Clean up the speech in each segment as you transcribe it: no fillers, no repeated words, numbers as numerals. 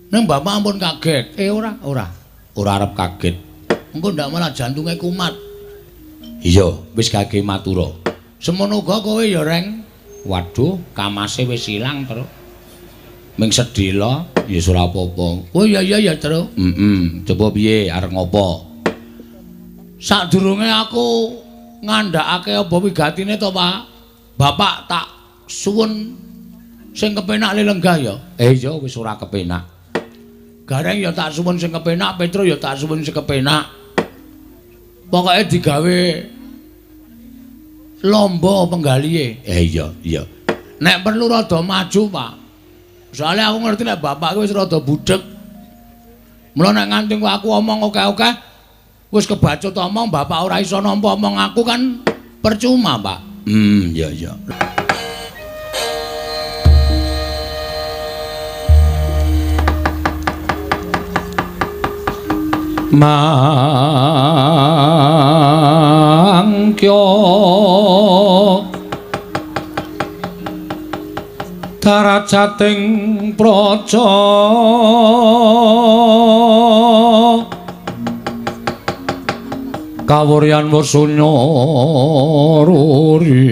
Neng bapak ampun kaget. Ora arep kaget. Engko ndak malah jantunge kumat. Iya, wis kage matura. Semono uga kowe ya, Reng. Waduh, kamase wis ilang, Tru. Ming sedhela, ya ora apa-apa. Oh iya ya, Tru. Coba piye arep ngopo? Sadurunge aku ngandhakake apa wigatine to, Pak. Bapak tak suwun sing kepenak lenggah ya. Iya wis ora kepenak. Gareng ya tak suwun sing kepenak, Petro ya tak suwun sing kepenak. Pokoke digawe lomba penggalihe. Iya. Nek perlu rada maju, Pak. Soale aku ngerti nek bapak wis rada budheg. Mula nek nganti aku omong akeh-akeh wis kebacut omong bapak ora iso nampa omong aku kan percuma, Pak. Iya. Mangkyo darajating praja kawuryan wasunya ruri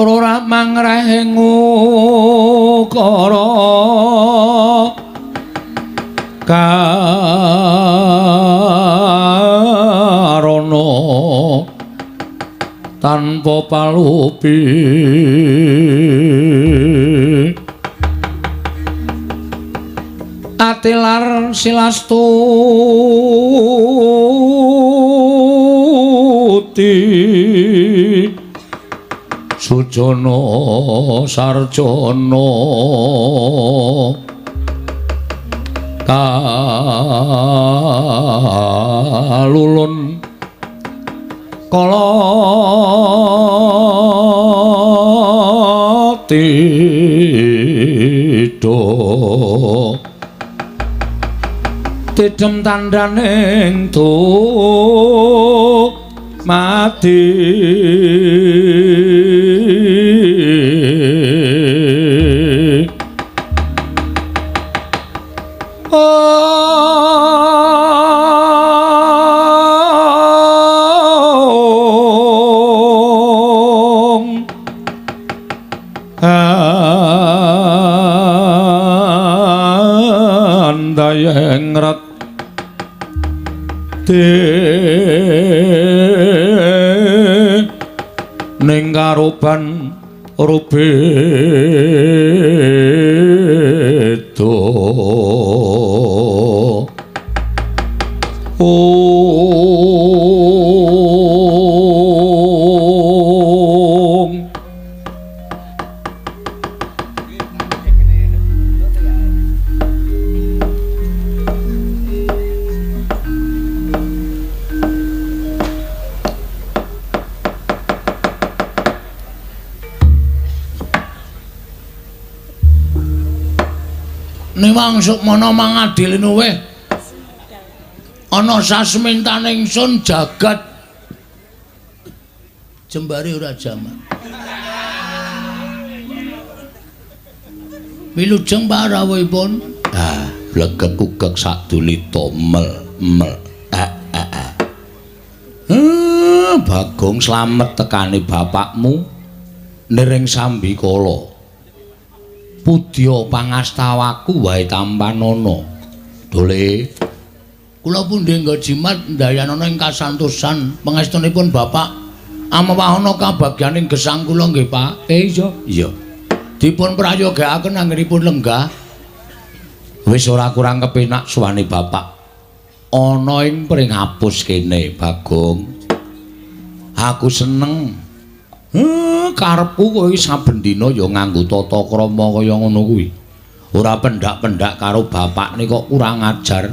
ora mangrehing ukara karana tanpa palupi atilar silastuti Sujana sarjana kalulun kala tidha tidhem tandhaning mati andayeng rat ning karuban rubedo Niwang Sukmana mangadili nuwih ana sasmintane ingsun jagat jembare ora jaman wilujeng parawuhipun blegek kugek sadulita mel Bagong slamet tekani bapakmu nering sambikala Pudya pangastawaku wae tampanana. Dole kula pundhe nggo jimat ndayanana ing kasantosan pangestunipun Bapak amawahana kabagyaning gesang kula nggih, Pak. Iya. Dipun prayogakaken anggenipun lenggah. Wis ora kurang kepenak suwane Bapak. Ana ing pring apus kene, Bagong. Aku seneng karepku kowe saben dina ya nganggo tata krama kaya ngono kuwi. Ora pendak-pendak karo bapak nih kok kurang ajar.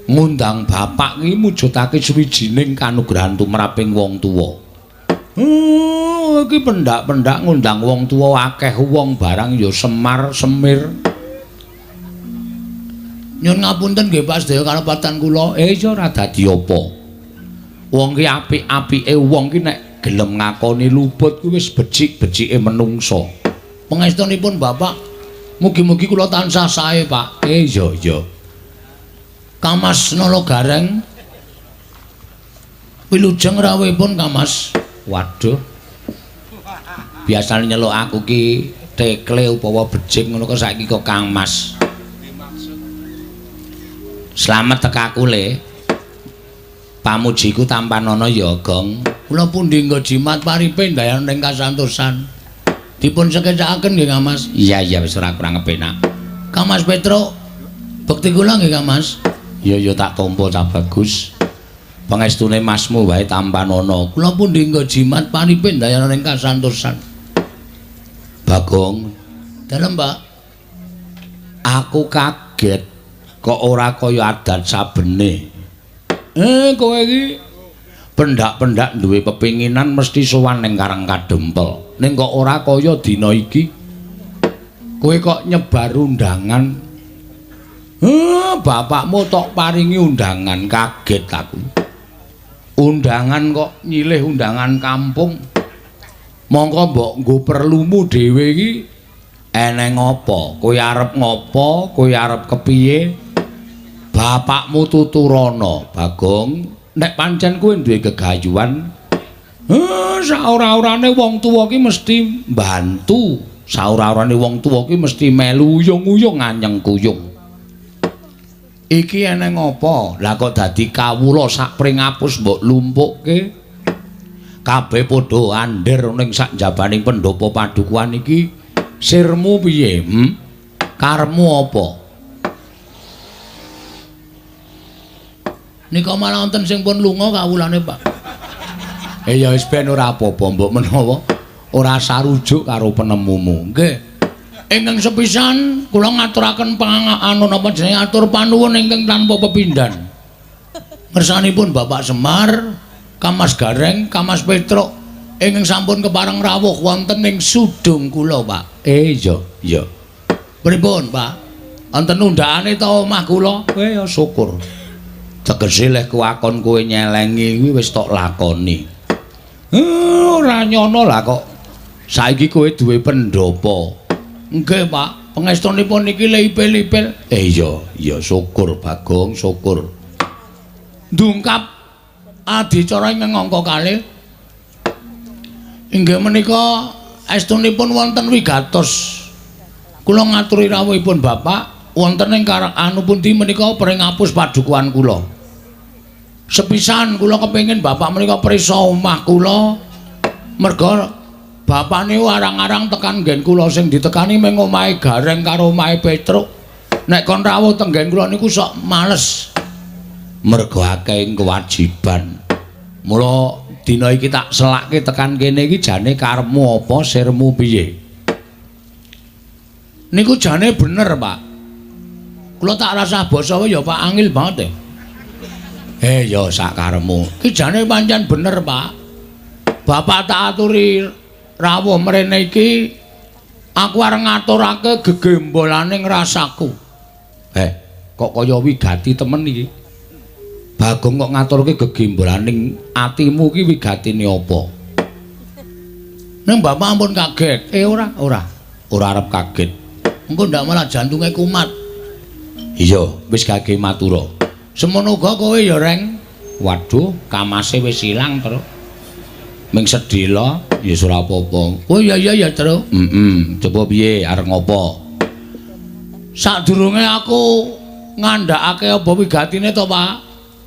Ngundang bapak iki mujudake suwijining kanugrahan tumraping wong tuwa. Iki pendak-pendak ngundang wong tuwa akeh wong barang ya semar semir. Nyun ngapunten nggih Pak sedaya karepatan kula. Iya ora dadi apa. Wong ki apik-apike wong ki nek gelem ngakoni luput kuwi wis becik-becike menungsa. Pangestunipun Bapak, mugi-mugi kula tansah sae, Pak. Iya. Kamas Nala Gareng. Wilujeng rawuhipun Kamas. Waduh. Biasane nyeluk aku ki Tekle upawa Becik ngono kok saiki kok Kamas. Slamet tekaku le. Pamujiku Tampanana ya, Gong. Kula pundi nggo jimat paripe ndayan ning kasantosan. Dipun sekecakaken nggih, Kamas. Iya, wis ora kurang kepenak. Kamas Petro, bekti kula nggih, Kamas. Ya tak tampa cah bagus. Pangestune Masmu wae Tampanana. Kula pundi nggo jimat paripe ndayan ning kasantosan. Bagong, dalem, Mbak. Aku kaget kok ora kaya adat sabene. Kowe iki pendak-pendak duwe pepinginan mesti sowan ning Karang Kadempel. Ning kok ora kaya dina iki. Kowe kok nyebar undangan. Bapakmu tok paringi undangan, kaget aku. Undangan kok nyilih undangan kampung. Mongko mbok nggo perlumu dhewe iki eneng apa? Kowe arep ngopo? Kowe arep kepiye? Bapakmu tuturana, Bagong. Nek pancen kowe duwe gegayuhan, saora-orane wong tuwa ki mesti mbantu. Saora-orane wong tuwa ki mesti melu uyung-uyung anyeng kuyung. Iki eneng apa? Lah kok dadi kawula sak pring apus mbok lumpukke? Kabeh padha andher ning sak jabaning pendopo padukuhan iki. Sirmu piye? Karepmu apa? Nika malah wonten sing pun lunga kawulane, Pak. Ya wis ben ora apa-apa, mbok menawa ora sarujuk karo penemumu. Nggih. Ingkang sepisan kula ngaturaken anu napa jenenge atur panuwun ingkang tanpa pepindhan. Ngersanipun Bapak Semar, Kamas Gareng, Kamas Petro ingkang sampun kepareng rawuh wonten ing sudung kula, Pak. Iya. Pripun, Pak? Wonten undhakane ta omah kula? Ya syukur. Tegese leh kuwakon kowe nyelengi kuwi wis tok lakoni. Ora nyono lah kok saiki kowe duwe pendopo. Nggih, Pak. Pangestunipun niki lipil-lipil. Iya, syukur Bagong, syukur. Ndungkap adicara ing angka kalih. Inggih menika estunipun wonten wigatos. Kula ngaturi rawuhipun Bapak wonten ing anu pundi menika pring ngapus padukuhan kula. Sepisan kula kepengin Bapak menika prisa omah kula. Merga bapakne arang-arang tekan nggen kula sing ditekani mung omahe Gareng karo omahe Petruk. Nek kon rawuh teng nggen kula niku sok males. Merga akeh kewajiban. Mula dina iki tak selake tekan kene iki jane karepmu apa, sirmu piye? Niku jane bener, Pak. Kula tak rasah basa wae ya Pak, angel banget ya sak karepmu. Iki jane pancen bener, Pak. Bapak tak aturi rawuh mrene iki aku areng ngaturake gegembolaning rasaku. Kok kaya wigati temen iki. Bagong kok ngaturke gegembolaning atimu ki wigatine apa? Ning Bapak ampun kaget. Ora arep kaget. Engko ndak malah jantunge kumat. Iya, wis kage matura. Semono uga kowe ya, Reng. Waduh, kamase wis ilang terus. Ming sedhela ya ora apa-apa. Oh iya terus. Coba piye arep ngopo? Sadurunge aku ngandhakake apa wigatine to, Pak?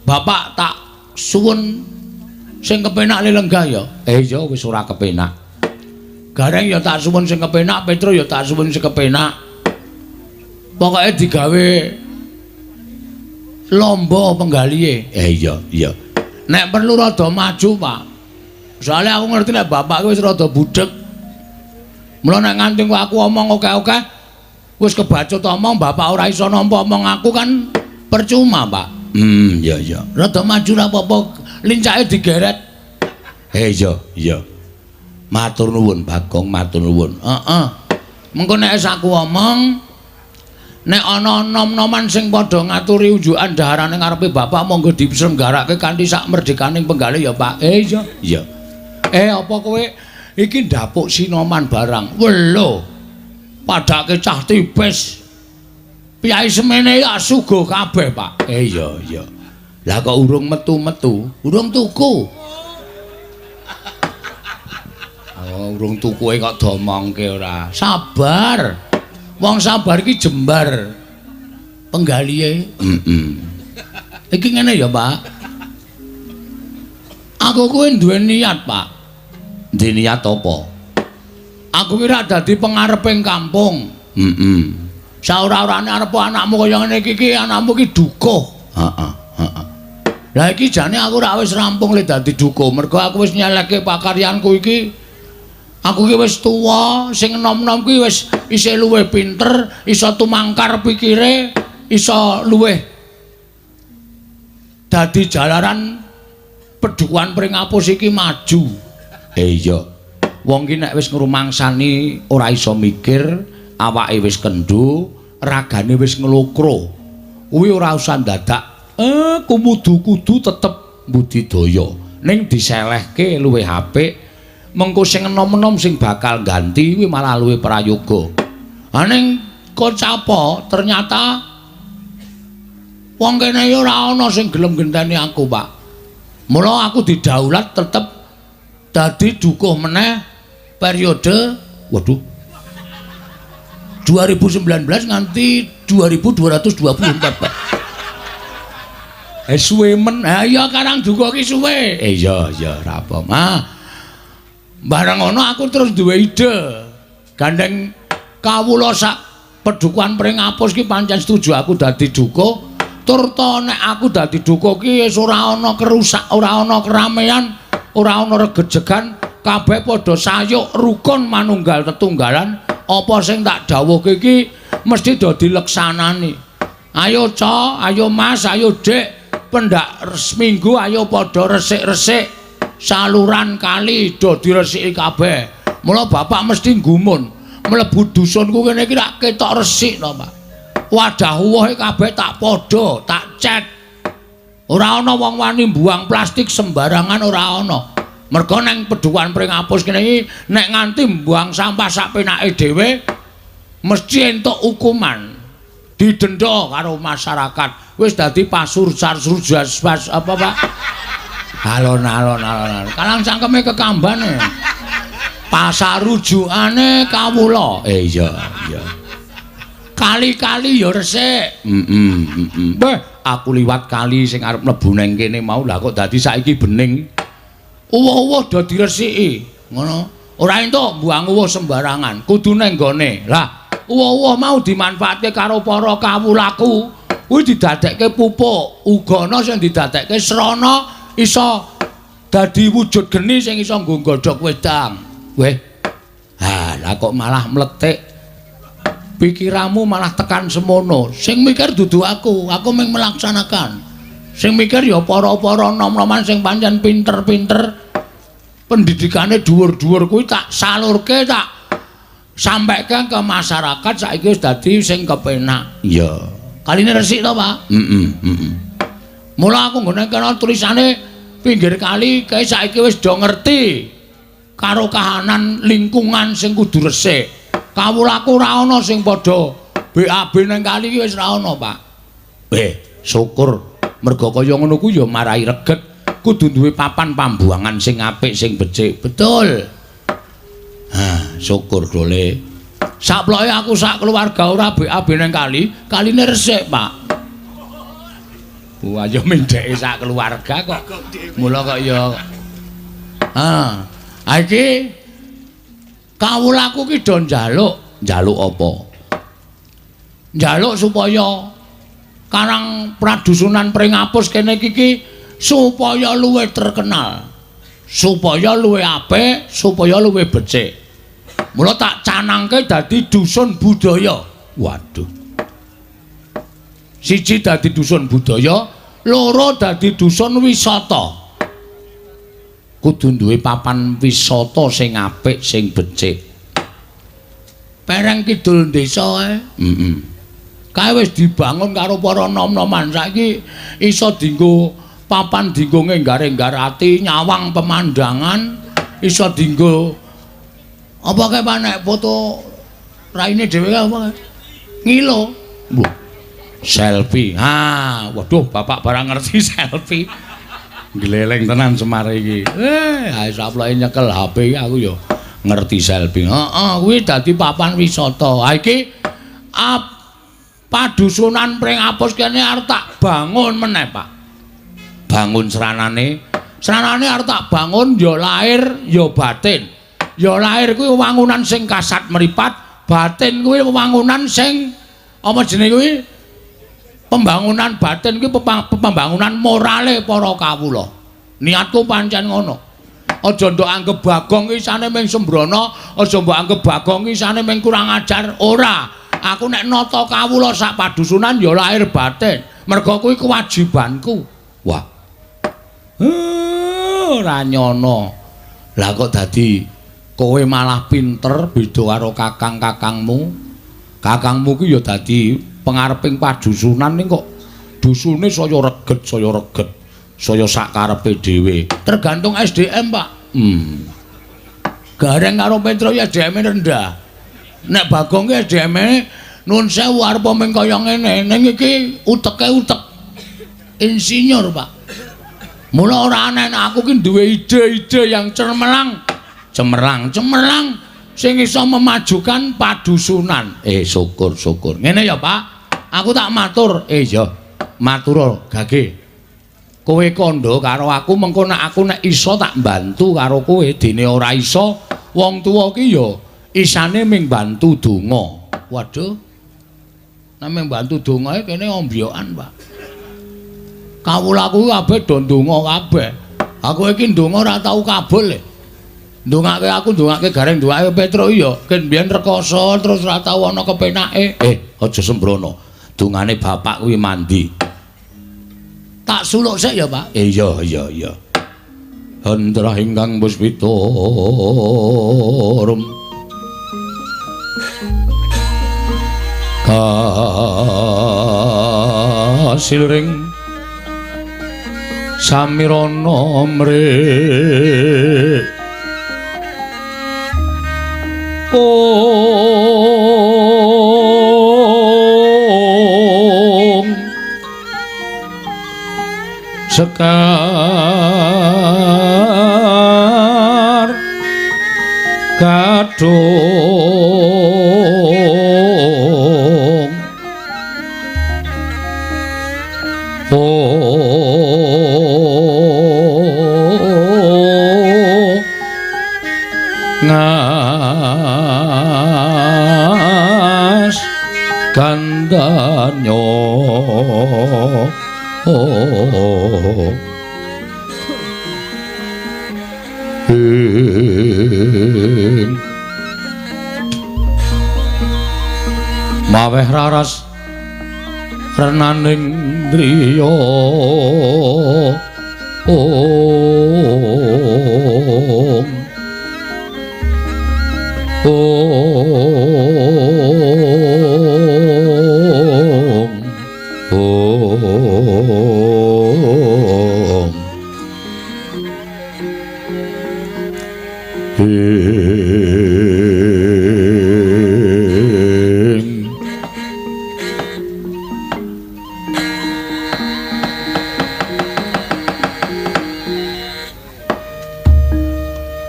Bapak tak suwun sing kepenak lenggah ya. Iya wis ora kepenak. Gareng ya tak suwun sing kepenak, Petro ya tak suwun sing kepenak. Pokoke digawe lomba penggalihe. Iya. Nek perlu rada maju, Pak. Soalnya aku ngerti nek bapak wis rada budheg. Mula nek nganti aku omong oke-oke wis kebacut omong bapak ora iso nampa omong aku kan percuma, Pak. Iya. Rada maju ra apa-apa, lincake digeret. Iya. Matur nuwun, Bagong, matur nuwun. Mengko nek aku omong nek ana nom-noman sing padha ngaturi unjukan daharane ngarepe bapak monggo diselenggarake kanthi sak merdekaning penggalih ya, Pak. Iya. Apa kowe iki ndapuk Sinoman barang? Welo. Padake cah tipis. Piyai semene ya sugo kabeh, Pak. Iya. Lah kok urung metu-metu, urung tuku. Oh, urung tuku kok domongke ora. Sabar. Wong sabar iki jembar penggalihe. Iki ngene ya, Pak. Aku kuwi duwe niat, Pak. Duwe niat apa? Aku kira dadi pengareping kampung. Saora-orane arep anakmu kaya ngene iki anakmu iki dukuh. Heeh. Lah iki jane aku ora wis rampung le dadi dukuh, mergo aku wis nyelekke pakaryanku iki. Aku iki wis tuwa, sing enom-enom kuwi wis isih luwih pinter, iso tumangkar pikire, iso luwih dadi jalaran pedukuhan Pringapus iki maju. Iya. Wong ki nek wis ngrumangsani ora iso mikir, awake wis kendhu, ragane wis nglokro. Kuwi ora usah dadak kudu tetep budidaya ning diselehke luwih apik mengko sing enom-enom sing bakal ganti kuwi malah luwih prayoga. Ha ning kocapa ternyata wong kene ya ora ana sing gelem genteni aku, Pak. Mula aku didaulat tetep dadi dukuh meneh periode 2019 nganti 2224, Pak. Suwe men. Ya karang duka ki suwe. Iya, ora apa. Bareng ngono aku terus duwe ide. Gandeng kawula sak pedukuhan Pringapus ki pancen setuju aku dadi dukuh. Tur to nek aku dadi dukuh ki wis ora ana kerusak, ora ana keramaian, ora ana regejegan, kabeh padha sayuk rukun manunggal tetunggalan. Apa sing tak dawuhke iki mesti dadi leksanane. Ayo, Cok, ayo Mas, ayo Dik. Pendak seminggu ayo padha resik-resik saluran kali do diresiki kabeh. Mula bapak mesti gumun mlebu dusunku kene iki rak ketok resik to, Pak. Wadah uwohe kabeh tak padha, tak cet. Ora ana wong wani mbuang plastik sembarangan, ora ana. Mergo nang pedukuhan Pringapus kene iki nek nganti mbuang sampah sak penake dhewe mesti entuk hukuman. Didenda karo masyarakat. Wis dadi pasur-sarsurjas apa, Pak? Alon-alon. Kalang cangkeme kekambane. Pasarujukane kawula. Iya. Kali-kali ya resik. Beh, aku liwat kali sing arep mlebu nang kene mau lah kok dadi saiki bening. Uwuh-uwuh do diresiki. Ngono. Ora entuk mbuang uwuh sembarangan, kudu nang nggone. Lah uwuh mau dimanfaatke karo para kawulaku. Kuwi didadekke pupuk, uga ana sing didadekke srana iso dadi wujud geni sing iso nggo godhog wedang. Weh. Lah kok malah mletik. Pikiranmu malah tekan semono. Sing mikir dudu aku mung melaksanakan. Sing mikir ya para-para nom-noman sing pancen pinter-pinter. Pendidikane dhuwur-dhuwur kuwi tak salurke, tak sampaikan ke masyarakat saiki wis dadi sing kepenak. Iya. Kaline resik to, Pak? Mula aku nggone kena tulisane pinggir kali kae saiki wis do ngerti karo kahanan lingkungan sing kudu resik. Kawulaku ora ana sing padha BAB nang kali iki wis ora ana, Pak. Syukur mergo kaya ngono ku ya marai reget kudu duwe papan pambuangan sing apik sing becik. Betul. Syukur dole. Saploke aku sak keluarga ora BAB nang kali, kaline resik, Pak. Ayo mendheke sak keluarga kok. Mula kok ya. Iki kawulaku ki do njaluk apa? Njaluk supaya Karang Pradusunan Pringapus kene iki supaya luwih terkenal. Supaya luwih apik, supaya luwih becik. Mula tak canangke dadi dusun budaya. Waduh. Siji dadi dusun budaya, loro dadi dusun wisata. Kudu duwe papan wisata sing apik, sing becik. Pereng kidul desa ae. Kae wis dibangun karo para nom-noman. Saiki iso dienggo papan dienggo nggar-nggar ati, nyawang pemandangan, iso dienggo apa kae Pak nek foto raine dhewe apa ngilo. Selfie. Waduh bapak barang ngerti selfie. Gleleng tenan Semar iki. Saploke nyekel HP aku ya ngerti selfie. Kuwi dadi papan wisata. Iki padusunan Pring Apus kene arep tak bangun meneh, Pak. Bangun seranane. Seranane arep tak bangun ya lahir ya batin. Ya lahir kuwi wangunan sing kasat mripat, batin kuwi wangunan sing apa jenenge kuwi? Pembangunan batin kuwi pembangunan morale para kawula. Niatku pancen ngono. Aja ndok anggap Bagong iki isane ming sembrono, aja mbok anggap Bagong iki isane ming kurang ajar. Ora. Aku nek nata kawula sak padusunan ya lahir batin. Merga kuwi kewajibanku. Wah. Ora nyono. Lah kok dadi kowe malah pinter beda karo kakang-kakangmu. Kakangmu ki ya dadi pengareping padusunan ning kok dusune saya reget, saya sakarepe dhewe. Tergantung SDM, Pak. Gareng karo Petro ya SDM rendah. Nek Bagong ki SDM nun sewu arep meng kaya ngene, ning iki uteke utek insinyur, Pak. Mula ora aneh aku ki duwe ide-ide yang cemerlang sing iso memajukan padusunan. Syukur. Ngene ya, Pak. Aku tak matur. Ya. Matur gage. Kowe kandha karo aku mengko nek aku nek iso tak bantu karo kowe. Dene ora iso, wong tuwa ki ya isane ming bantu donga. Waduh. Nek ming bantu dongae kene ombyokan, Pak. Kawulaku kabeh do ndonga kabeh. Aku iki ndonga ora tau kabul. Ndongake aku ndongake gareng ndongake Petro iya. Ken mbiyen rekoso terus ora tau ana kepenake. Aja sembrono. Dungane bapak kuwi mandi. Tak suluk sik ya, Pak. Iya. Hendra ingkang puspita rum. Kasilring samirana mrih. Sekar kadung ngas gandanyo maweh raras renaning driya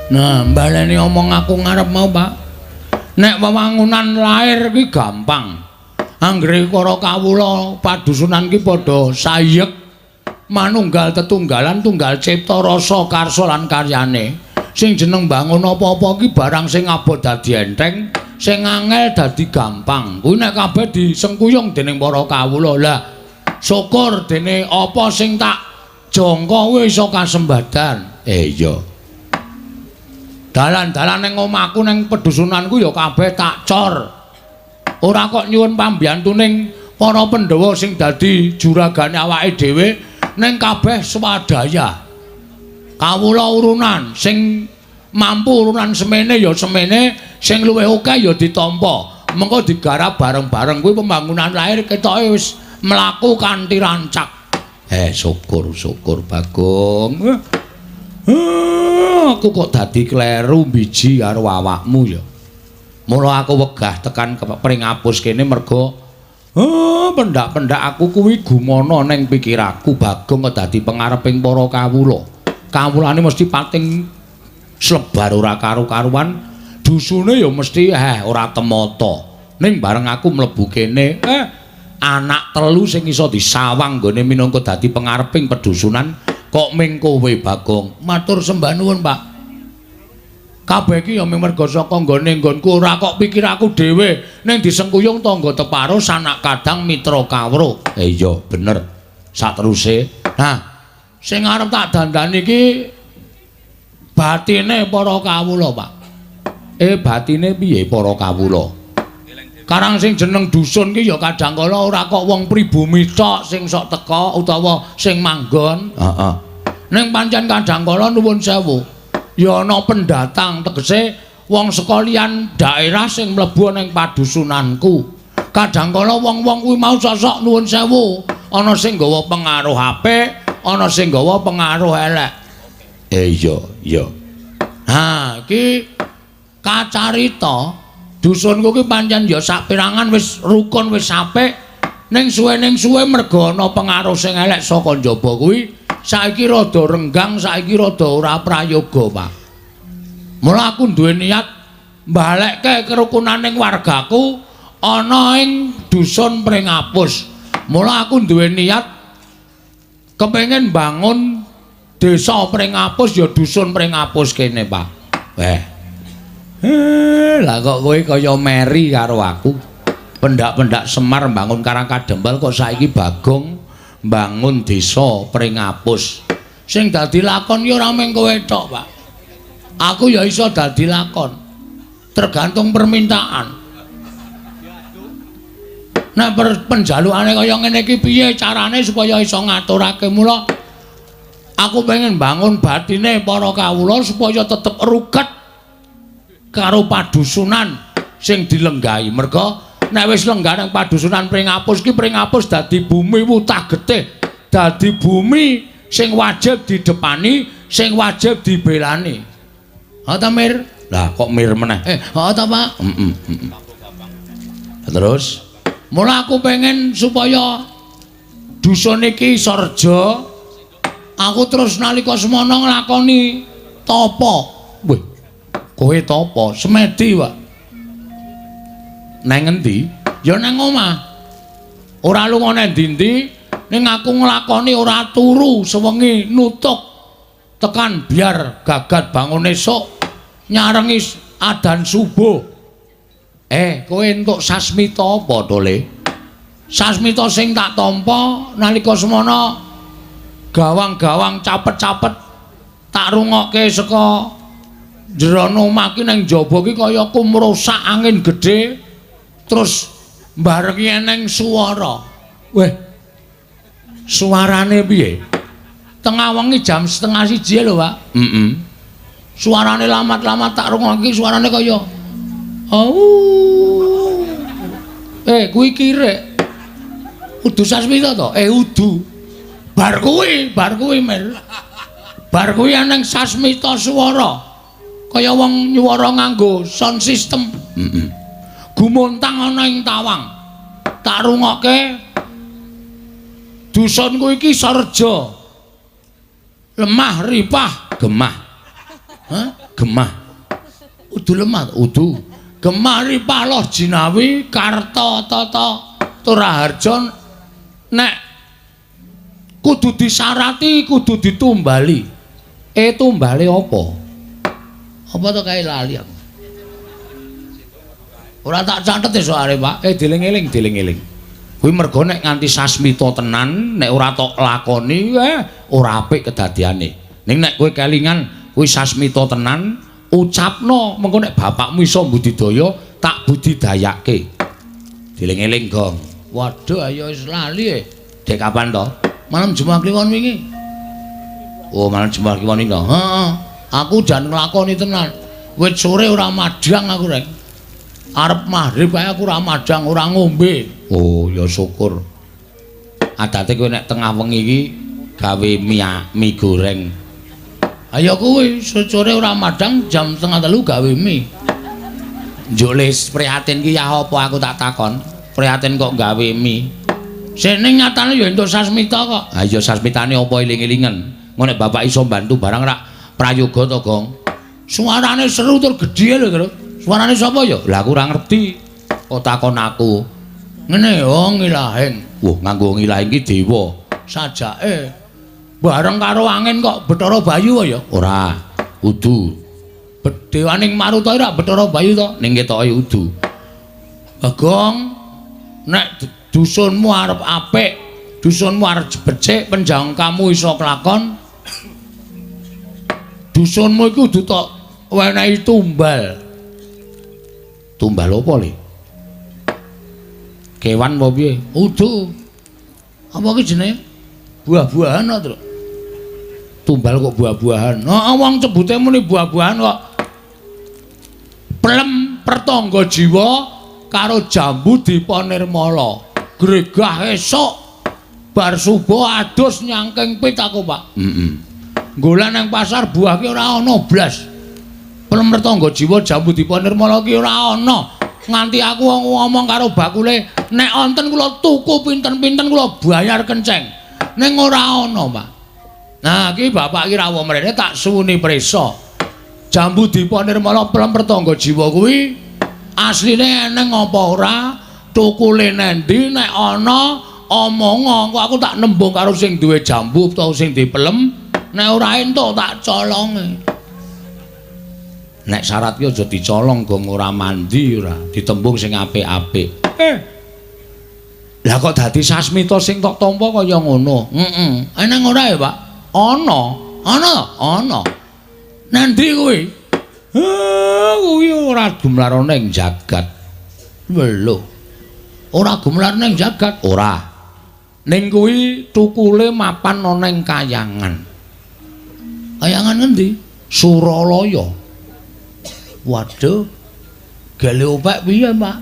Nah, baleni omong aku ngarep mau, Pak. Nek wewangunan lair ki gampang. Anggere para kawula padusunan ki padha sayek manunggal tetunggalan tunggal cipta rasa karsa lan karyane. Sing jeneng bangun apa-apa ki barang sing abot dadi enteng, sing angel dadi gampang. Kuwi nek kabeh disengkuyung dening para kawula. Lah, syukur dene apa sing tak jangka kuwi iso kasembadan. Iya. Dalan-dalan ning omahku ning pedusunanku ya kabeh tak cor. Ora kok nyuwun pambiyantuning para Pandhawa sing dadi juragane awake dhewe ning kabeh swadaya. Kawula urunan sing mampu urunan semene ya semene, sing luwih akeh ya ditampa. Mengko digarap bareng-bareng kuwi pembangunan lair ketoke wis mlaku kanthi rancak. Syukur Bagong. Aku kok dadi kleru biji karo awakmu ya. Mula aku wegah tekan pring apus kene merga pendak-pendak aku kuwi gumono ning pikiraku Bagong kok dadi pangareping para kawula. Kawulane mesti pating slebar ora karu-karuan, dusune ya mesti ora temata. Ning bareng aku mlebu kene, anak telu sing iso disawang nggone minangka dadi pangareping pedusunan kok ming kowe Bagong. Matur sembah nuwun, Pak. Kabeh iki ya merga saka nggone nggonku ora kok pikir aku dhewe ning disengkuyung tangga teparo sanak kadang mitra kawruh. Iya bener. Sateruse. Nah, sing arep tak dandani iki batine para kawula, Pak. Batine piye para kawula? Karang sing jeneng dusun ki ya kadangkala ora kok wong pribumi tok sing sok teka utawa sing manggon. Heeh. Ning pancen kadangkala nuwun sewu. Ya ana pendatang tegese wong saka liyan daerah sing mlebu ning padusunanku. Kadangkala wong-wong kuwi mau sosok nuwun sewu, ana sing nggawa pengaruh apik, ana sing nggawa pengaruh elek. Iya. Ha, iki kacarita dusunku ki pancen ya saperangan wis rukun wis apik, ning suwe merga ana pengaruh sing elek saka njaba kuwi. Saiki rada renggang, saiki rada ora prayoga, Pak. Mula aku duwe niat mbalekke kerukunaning wargaku ana ing dusun Pringapus. Mula aku duwe niat kepengin bangun desa Pringapus ya dusun Pringapus kene, Pak. Lah kok kowe kaya meri karo aku. Pendak-pendak Semar bangun Karang Kadempel kok saiki Bagong bangun desa Pringapus. Sing dadi lakon ya ora mung kowe tok, Pak. Aku ya iso dadi lakon. Tergantung permintaan. Nah, penjalukane kaya ngene iki piye carane supaya iso ngaturake? Mula aku pengen bangun batine para kawula supaya tetep ruket karo padusunan sing dilenggahi. Merga nek wis lenggah nang padusunan Pringapus ki Pringapus dadi bumi wutah getih, dadi bumi sing wajib didepani, sing wajib dibelani. Ha ta Mir? Lah kok Mir meneh? Ha ta Pak? Terus mula aku pengen supaya dusun iki iso reja. Aku terus nalika semana nglakoni tapa. Weh, kowe tapa? Semedi, Pak. Nang ngendi? Ya nang omah. Ora lunga nang ndi-ndi, ning aku nglakoni ora turu sewengi nutuk tekan biar gagat bangun esuk nyarengi adan subuh. Kowe entuk sasmita apa to, Le? Sasmita sing tak tampa nalika semana gawang-gawang capet-capet tak rungokke saka jero omah ki nang jaba ki kaya kumrusak angin gedhe. Terus mbarengi eneng swara. Weh. Suarane piye? Tengah wengi jam 12:30 lho, Pak. Suarane lamat-lamat tak rungokke suarane kaya kuwi kirek. Udu sasmita to? Udu. Bar kuwi Mir. Bar kuwi eneng sasmita swara. Kaya wong nyuwara nganggo sound system. Gumontang ana ing tawang. Tak rungokke dusunku iki sarja. Lemah ripah gemah. Gemah. Udu lemah, udu. Gemah ripah loh jinawi karta tata turaharja nek kudu disarati kudu ditumbali. Tumbale apa? Apa to kae lali aku. Ora tak catet soare, Pak. Dieling-eling. Kuwi mergo nek nganti sasmita tenan, nek ora tok lakoni, ora apik kedadiane. Ning nek kowe kelingan kuwi sasmita tenan, ucapno mengko nek bapakmu iso budidaya, tak budidayake. Dieling-eling, Gong. Waduh, ayo wis lali. Dek kapan to? Malam Jumat kliwon wingi. Oh, malam Jumat kliwon wingi. Heeh. Aku jan nglakoni tenan. Wit sore ora madang aku, Rek. Arep maghrib ae aku ora madang, ora ngombe. Oh, ya syukur. Adate kowe nek tengah wengi iki gawe mie goreng. Ayo kuwi sore ora madang jam 2:30 gawe mie. Njuk les prihatin ki ya apa aku tak takon. Prihatin kok gawe mie. Sene nyatane ya entuk Sasmita kok. Ha iya Sasmitane apa eling-elingen. Ngono nek bapak iso bantu barang rak prayoga to, Gong. Suarane seru tur gedhe lho, Tru. Suarane sapa ya? Lah aku ora ngerti. Kok takon aku. Ngene oh ngilahing. Wah, nganggo ngilahing ki dewa. Sajake bareng karo angin kok Bathara Bayu ya? Ora, udu. Dewaning Maruta ora Bathara Bayu to, ning ketoke udu. Bagong nek dusunmu arep apik, dusunmu arep becik, penjangkamu iso kelakon. Dusunmu iku kudu tok wenehi tumbal. Tumbal apa, Le? Kewan apa piye? Udu. Apa ki jenenge? Buah-buahan to, Tumbal kok buah-buahan. Heeh, wong cebute muni buah-buahan kok. Plem pertangga jiwa karo jambu diponirmala. Gregah esuk bar subuh adus nyangking pit aku, Pak. Golek nang pasar buah ki ora ana blas. Plem pertangga jiwa jambu diponirmala ki ora ana. Nganti aku ngomong karo bakule, nek wonten kula tuku pinten-pinten kula bayar kenceng. Ning ora ana, Pak. Nah, iki bapak ki rawuh mrene tak suwuni prisa. Jambu diponirmala plem pertangga jiwa kuwi asline eneng apa ora? Tukule nendi nek ana omong aku tak nembung karo sing duwe jambu utawa sing dipelem. Nek ora entuk tak colonge. Nek syarat ki aja dicolong, Gong, ora mandi ora, ditembung sing apik-apik. Lah kok dadi Sasmita sing tok tampa kaya ngono? Eneng ora ya, Pak? Ana. Ana. Nendi kuwi? Kuwi ora gumlarane ing jagat. Lho. Ora gumlarane ing jagat, ora. Ning kuwi tukule mapan ana ing kayangan. Kayangan ngendi? Suralaya. Waduh, gale opek piye, Pak?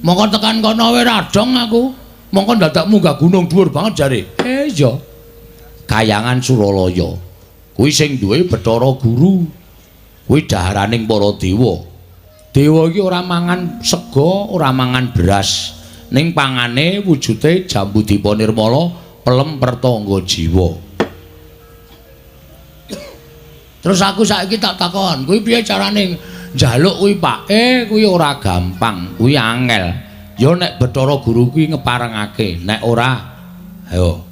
Mongko tekan kono wae radong aku. Mongko dadak munggah gunung dhuwur banget jare. Iya. Kayangan Suralaya. Kuwi sing duwe Bathara Guru. Kuwi dhaharaning para dewa. Dewa iki ora mangan sega, ora mangan beras. Ning pangane wujude jambu diponirmala, pelem pertangga jiwa. Terus aku saiki tak takon, kuwi piye carane njaluk kuwi, Pak? Kuwi ora gampang, kuwi angel. Ya nek Bathara Guru kuwi ngeparengake, nek ora ayo.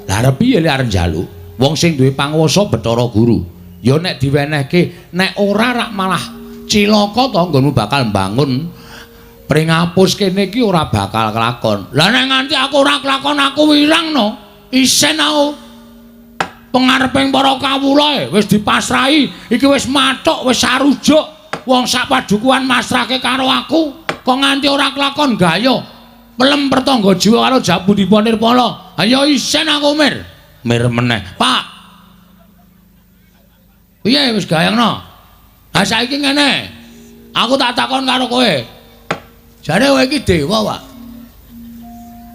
Lah arep piye arep njaluk? Wong sing duwe panguwasa Bathara Guru. Ya nek diwenehke, nek ora rak malah cilaka to nggonmu bakal mbangun pringapus kene iki ora bakal kelakon. Lah nek nganti aku ora kelakon aku wirang no. Isen aku pengareping para kawula wis dipasrahi, iki wis mathuk, wis sarujuk. Wong sak padukuhan masrahke karo aku, kok nganti ora kelakon gaya. Pelem pertangga jiwa karo jambu diponirmala. Ayo isen aku mir. Mir meneh, Pak. Piye wis gayangno? Ha saiki ngene. Aku tak takon karo kowe. Jare kowe iki dewa, Pak.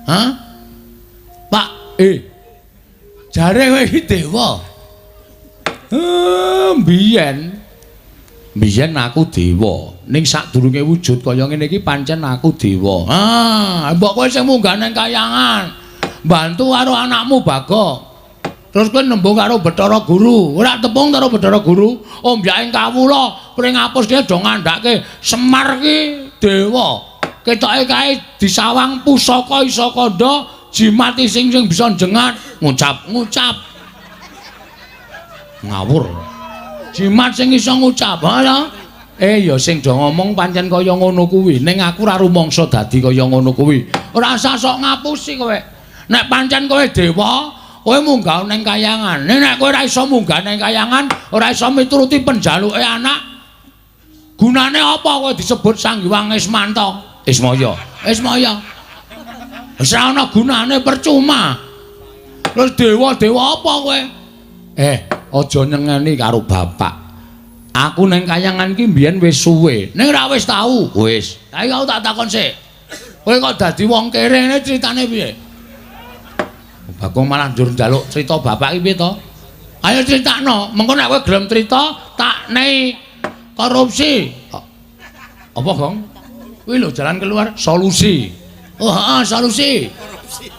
Hah? Pak, jare kowe iki dewa. Biyen aku dewa, ning sadurunge wujud kaya ngene iki pancen aku dewa. Mbok kowe sing munggah nang kayangan. Bantu karo anakmu Bagong. Terus kowe nembung karo Bathara Guru. Ora tepung karo Bathara Guru. Ombyaking kawula pringapus ki do ngandhake Semar ki dewa. Ketoke kae disawang pusaka isa kandha, jimat sing bisa jengat, ngucap. Ngawur. Jimat sing iso ngucap, ya. Ya sing do ngomong pancen kaya ngono kuwi. Ning aku ora rumangsa dadi kaya ngono kuwi. Ora usah sok ngapusi kowe. Nek pancen kowe dewa, kowe munggah ning kayangan. Nek kowe ora iso munggah ning kayangan, ora iso mituruti penjaluke anak. Gunane apa kowe disebut Sang Hyang Ismanta? Ismaya. Wis ora ana gunane, percuma. Terus dewa-dewa apa kowe? Aja nyengeni karo bapak. Aku nang kayangan iki mbiyen wis suwe. Ning ora wis tau. Wis. Saiki aku tak takon sik. Kowe kok dadi wong kere ngene critane piye? Bagong malah njur njaluk crita bapak iki piye to? Ayo critakno, mengko nek kowe gelem crita tak nei korupsi. Apa, Gong? Kuwi lho jalan keluar solusi. Oh, heeh, solusi.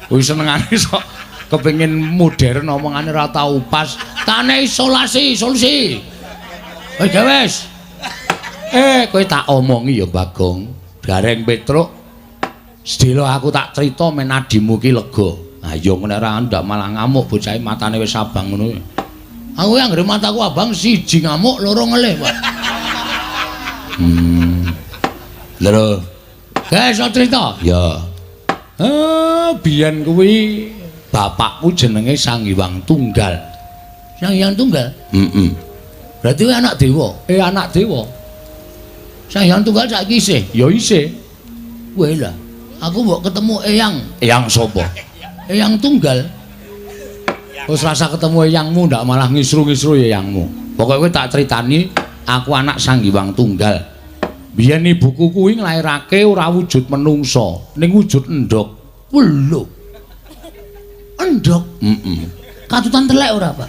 Kuwi senengane sok kepengin modern omongane ora tau pas. Tak nei solusi. Wis wis. Kowe tak omongi ya Bagong. Gareng Petruk. Sedelo aku tak crita men adimu ki lega. Ha ya ngene ra ndak malah ngamuk bocahe matane wis abang ngono. Aku yang nggere mataku abang siji ngamuk loro ngelih, Pak. Lho. Guys, cerita. Ya. Biyen kuwi bapakku jenenge Sang Hyang Tunggal. Sang Hyang Tunggal? Berarti kuwi anak dewa. Anak dewa. Sang Hyang Tunggal saiki isih? Ya isih. Wah lah. Aku mbok ketemu Eyang. Eyang sapa? Eyang Tunggal. Wis rasa ketemu eyangmu ndak malah ngisru-ngisru eyangmu. Pokoke kowe tak critani aku anak Sang Hyang Tunggal. Biyen ibuku kuwi nglairake ora wujud menungsa, ning wujud endhog. Lho. Endhog? Katutan telek ora, Pak?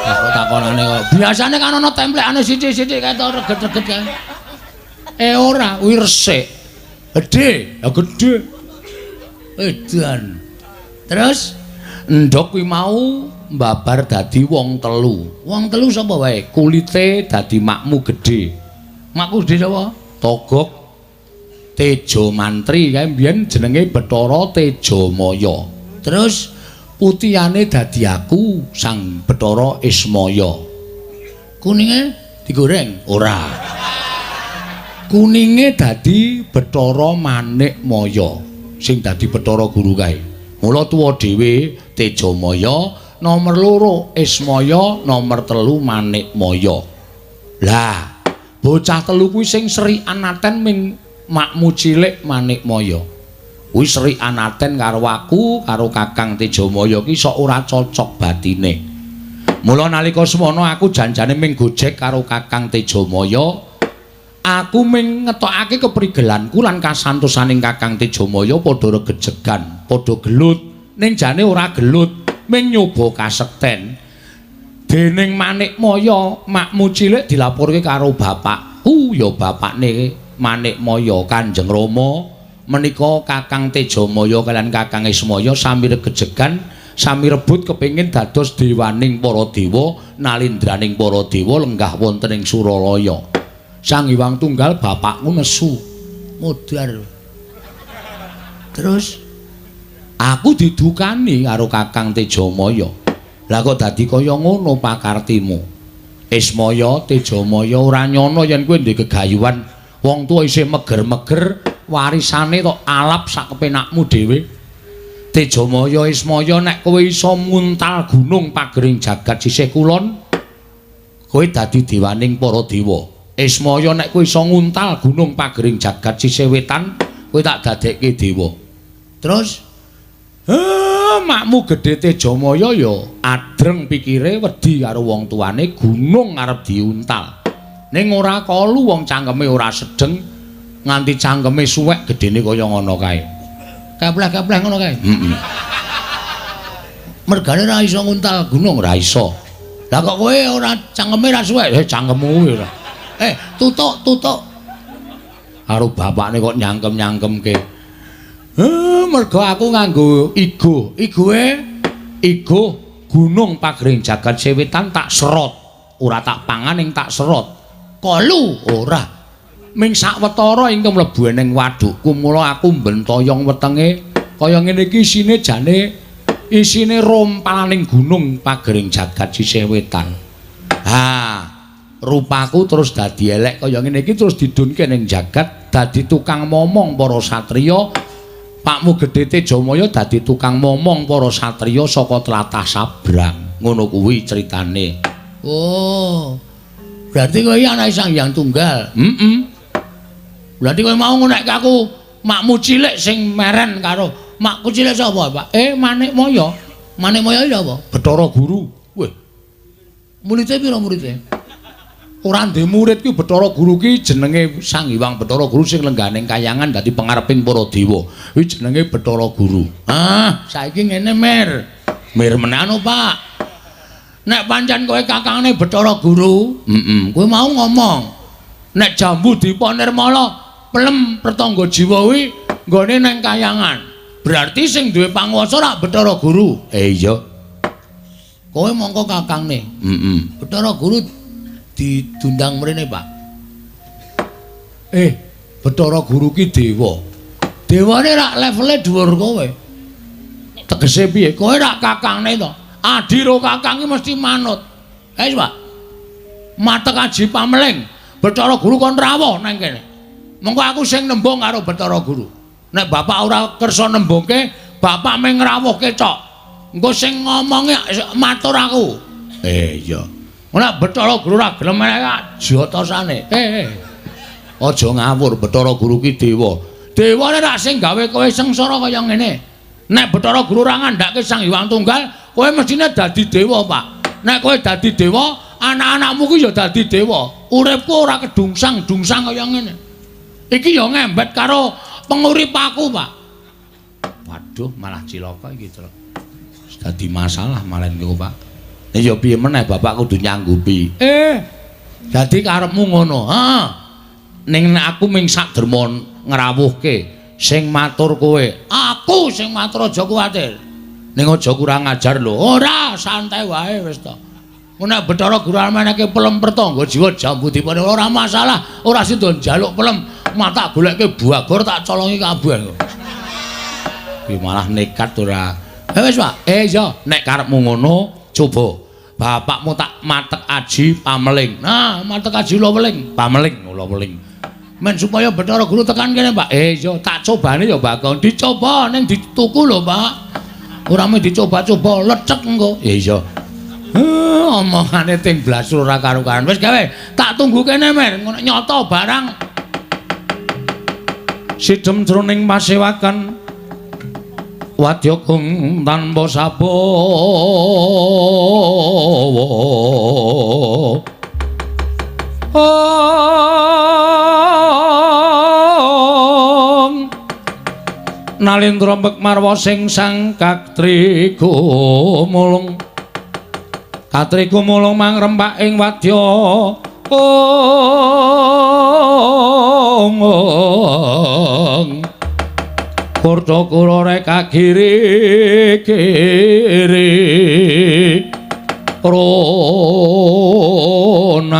Kok takonane kok. Biasane kan ana templekane sithik-sithik ketok reget-reget kae. Ora, kuwi resik. Gedhe, ya gedhe. Edan. Terus endhog kuwi mau mbabar dadi wong telu. Wong telu sapa wae? Kulite dadi makmu gedhe. Makmu gedhe sapa? Togok Tejo Mantri kae mbiyen jenenge Bathara Tejamaya. Terus putihane dadi aku Sang Bathara Ismaya. Kuninge digoreng? Ora. Kuninge dadi Bathara Manikmaya. Sing dadi Bathara Guru kae. Mula tuwa dhewe Tejamaya, nomor 2 Ismaya, nomor 3 Manikmaya. Lah, bocah telu kuwi sing serikan aten ming makmu cilik Manikmaya. Kuwi serikan aten karo aku, karo Kakang Tejamaya ki sok ora cocok batine. Mula nalika semana aku janjane ming gojek karo Kakang Tejamaya. Aku ming ngetokake keprigelanku lan kasantosaning Kakang Tejamaya padha regejegan, padha gelut. Ning jane ora gelut, ming nyoba kasekten. Dening Manikmaya, makmu cilik dilaporke karo bapakku, ya bapakne Manikmaya Kanjeng Rama. Menika Kakang Tejamaya kaliyan Kakang Ismaya sami regejegan, sami rebut kepengin dados dewaning para dewa, nalindraning para dewa lenggah wonten ing Suralaya. Sang Hyang Tunggal bapakmu nesu modar. Terus aku didukani karo Kakang Tejamaya. Lah kok dadi kaya ngono pakartimu? Ismaya Tejamaya ora nyono yen kowe ndek gegayuhan wong tuwa isih meger-meger warisane tok alap sak kepenakmu dhewe. Tejamaya Ismaya nek kowe iso muntal gunung pagering jagat sisih kulon, kowe dadi dewaning para dewa. Ismaya nek kowe iso nguntal gunung pagering jagat sisih wetan, kowe tak dadekke dewa. Terus makmu gedhe Tejamaya ya adreng pikire wedi karo wong tuane gunung arep diuntal. Ning ora kalu wong cangkeme ora sedeng nganti cangkeme suwek gedene kaya ngono kae. Kepleh-kepleh ngono kae. Mergane ra iso nguntal gunung ra iso. Lah kok kowe ora cangkeme ra suwek, cangkemmu kuwi ora. Tutuk. Karo bapakne kok nyangkem-nyangkemke. Mergo aku nganggo igo. Igo gunung pagering jagat sewetan tak serot. Ora tak pangan ing tak serot. Kolu ora. Ming sawetara ing mlebu ning wadukku mula aku mbentoyong wetenge kaya ngene iki isine rompalaning gunung pagering jagat sisih wetan. Rupaku terus dadi elek kaya ngene iki terus didunke ning jagat dadi tukang momong para satriya. Pakmu gedhe Tejamaya dadi tukang momong para satriya saka tlatah Sabrang. Ngono kuwi critane. Oh. Berarti kowe anak Sang Hyang Tunggal. Berarti kowe mau ngonek aku makmu cilik sing meren karo makku cilik sapa, Pak? Manikmaya. Manikmaya iki apa? Bathara Guru. Weh. Muridé pira muridé? Ora ndek murid ki Bathara Guru ki jenenge Sang Hyang Bathara Guru sing lengganing kayangan dadi pangareping para dewa. Kuwi jenenge Bathara Guru. Saiki ngene Mir. Mirmenanu, Pak. Nek pancen kowe kakangne Bathara Guru, kowe mau ngomong. Nek jambu dipa nirmala, pelem pratangga jiwa kuwi nggone nang kayangan. Berarti sing duwe panguwasa rak Bathara Guru. Iya. Kowe mongko kakangne. Bathara Guru didundang mrene, Pak. Bathara Guru ki dewa. Dewane rak levele dhuwur kowe. Tegese piye? Kowe rak kakangne to. Adi ro kakang ki mesti manut. Pak. Matek aji pameling. Bathara Guru kon rawuh nang kene. Mengko aku sing nembung karo Bathara Guru. Nek bapak ora kersa nembungke, bapak meng ngrawuhke cok. Engko sing ngomongi matur aku. Iya. Nek Bathara Guru ora gelem jotosane. Aja ngawur, Bathara Guru ki dewa. Dewane rak sing gawe kowe sengsara kaya ngene. Nek Bathara Guru ora ngandhake Sang Hyang Tunggal, kowe mestine dadi dewa, Pak. Nek kowe dadi dewa, anak-anakmu ki ya dadi dewa. Uripku ora kedungsang-dungsang kaya ngene. Iki ya ngembet karo penguripaku, Pak. Waduh, malah cilaka iki, Tru. Dadi masalah malah niku, Pak. Ya piye meneh Bapak kudu nyanggupi. Dadi karepmu ngono. Ha. Ning nek aku ming sak derma ngrawuhke sing matur kowe. Aku sing matur aja kuwatir. Ning aja kurang ajar lho. Ora, santai wae wis to. Nek Bathara Guru meneke pelem pratangga jiwa jambu dipane ora masalah. Ora sida njaluk pelem, mata golekke buagor tak colongi kabeh. Ki malah nekat ora. Wis, Pak. Iya, nek karepmu ngono, coba bapakmu tak matek aji pameling. Nah, matek aji ula weling, pameling ula weling. Men supaya Bathara Guru tekan kene, Pak. Iya, tak cobane ya, Bakon. Dicoba ning dituku lho, Pak. Ora mung dicoba-coba lecek engko. Iya. Omongane ting blas ora karo-karan. Wis gawe, tak tunggu kene men, ngono nyoto barang. Sidhem jroning pasewakan wadya kung tanpa sabawa. Nalindra Bekmarwa sing sang Katri Gumulung. Katri Gumulung mangrempak ing wadya Kurta kula reka giri-giri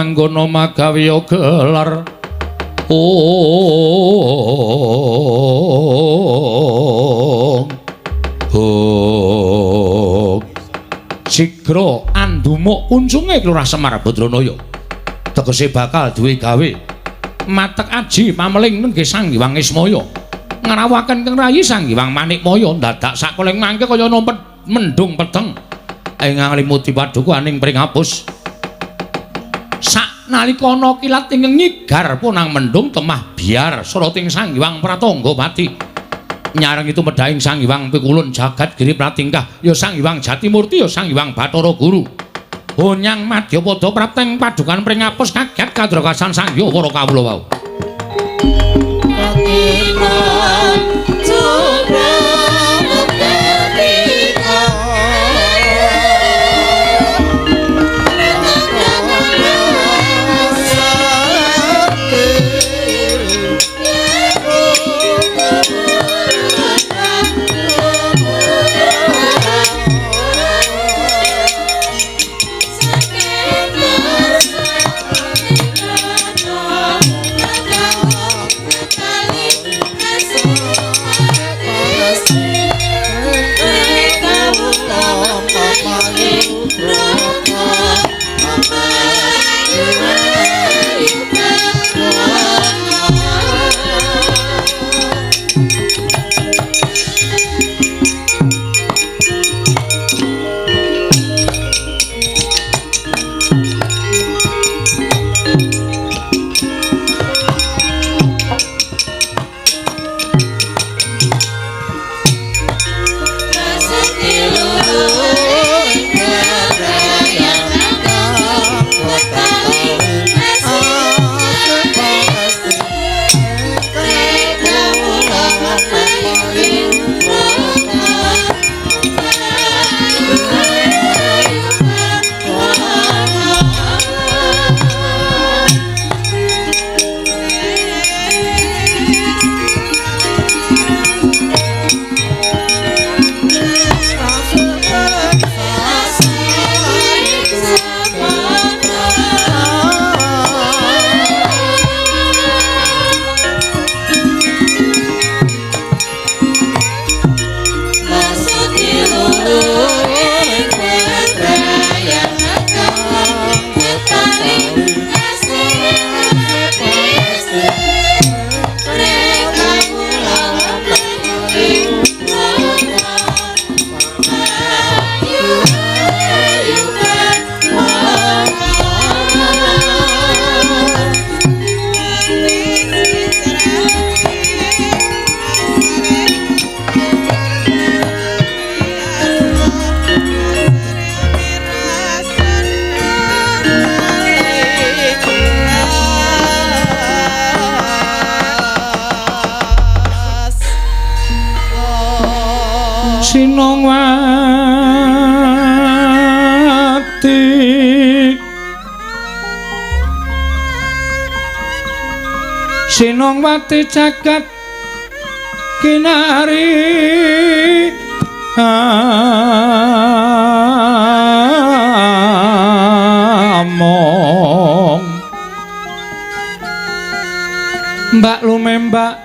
Ranggana magawiya gelar Sigra andumuk uncunge Lurah Semar Badranaya. Tegese bakal duwe gawe matek aji pameling nenggih Sang Hyang Ismaya. Ngrawakaken Kang Rayi Sang Hyang Manikmaya dadak sakoling mangke kaya nompet mendung peteng. Ingkang limuti paduka aning pringapus. Saknalika ana kilat ingkang nyigar punang mendung temah biar surating Sang Hyang Pratangga Pati. Nyareng itu medhaing Sang Hyang Pikulun jagat giri pratingkah ya Sang Hyang Jatimurti ya Sang Hyang Bathara Guru. Honyang Madyapada prapteng padukan pringapus kaget kadrakasan Sang Hyang para kawula wau. Sinongwati jagat kinari among mbak lumembak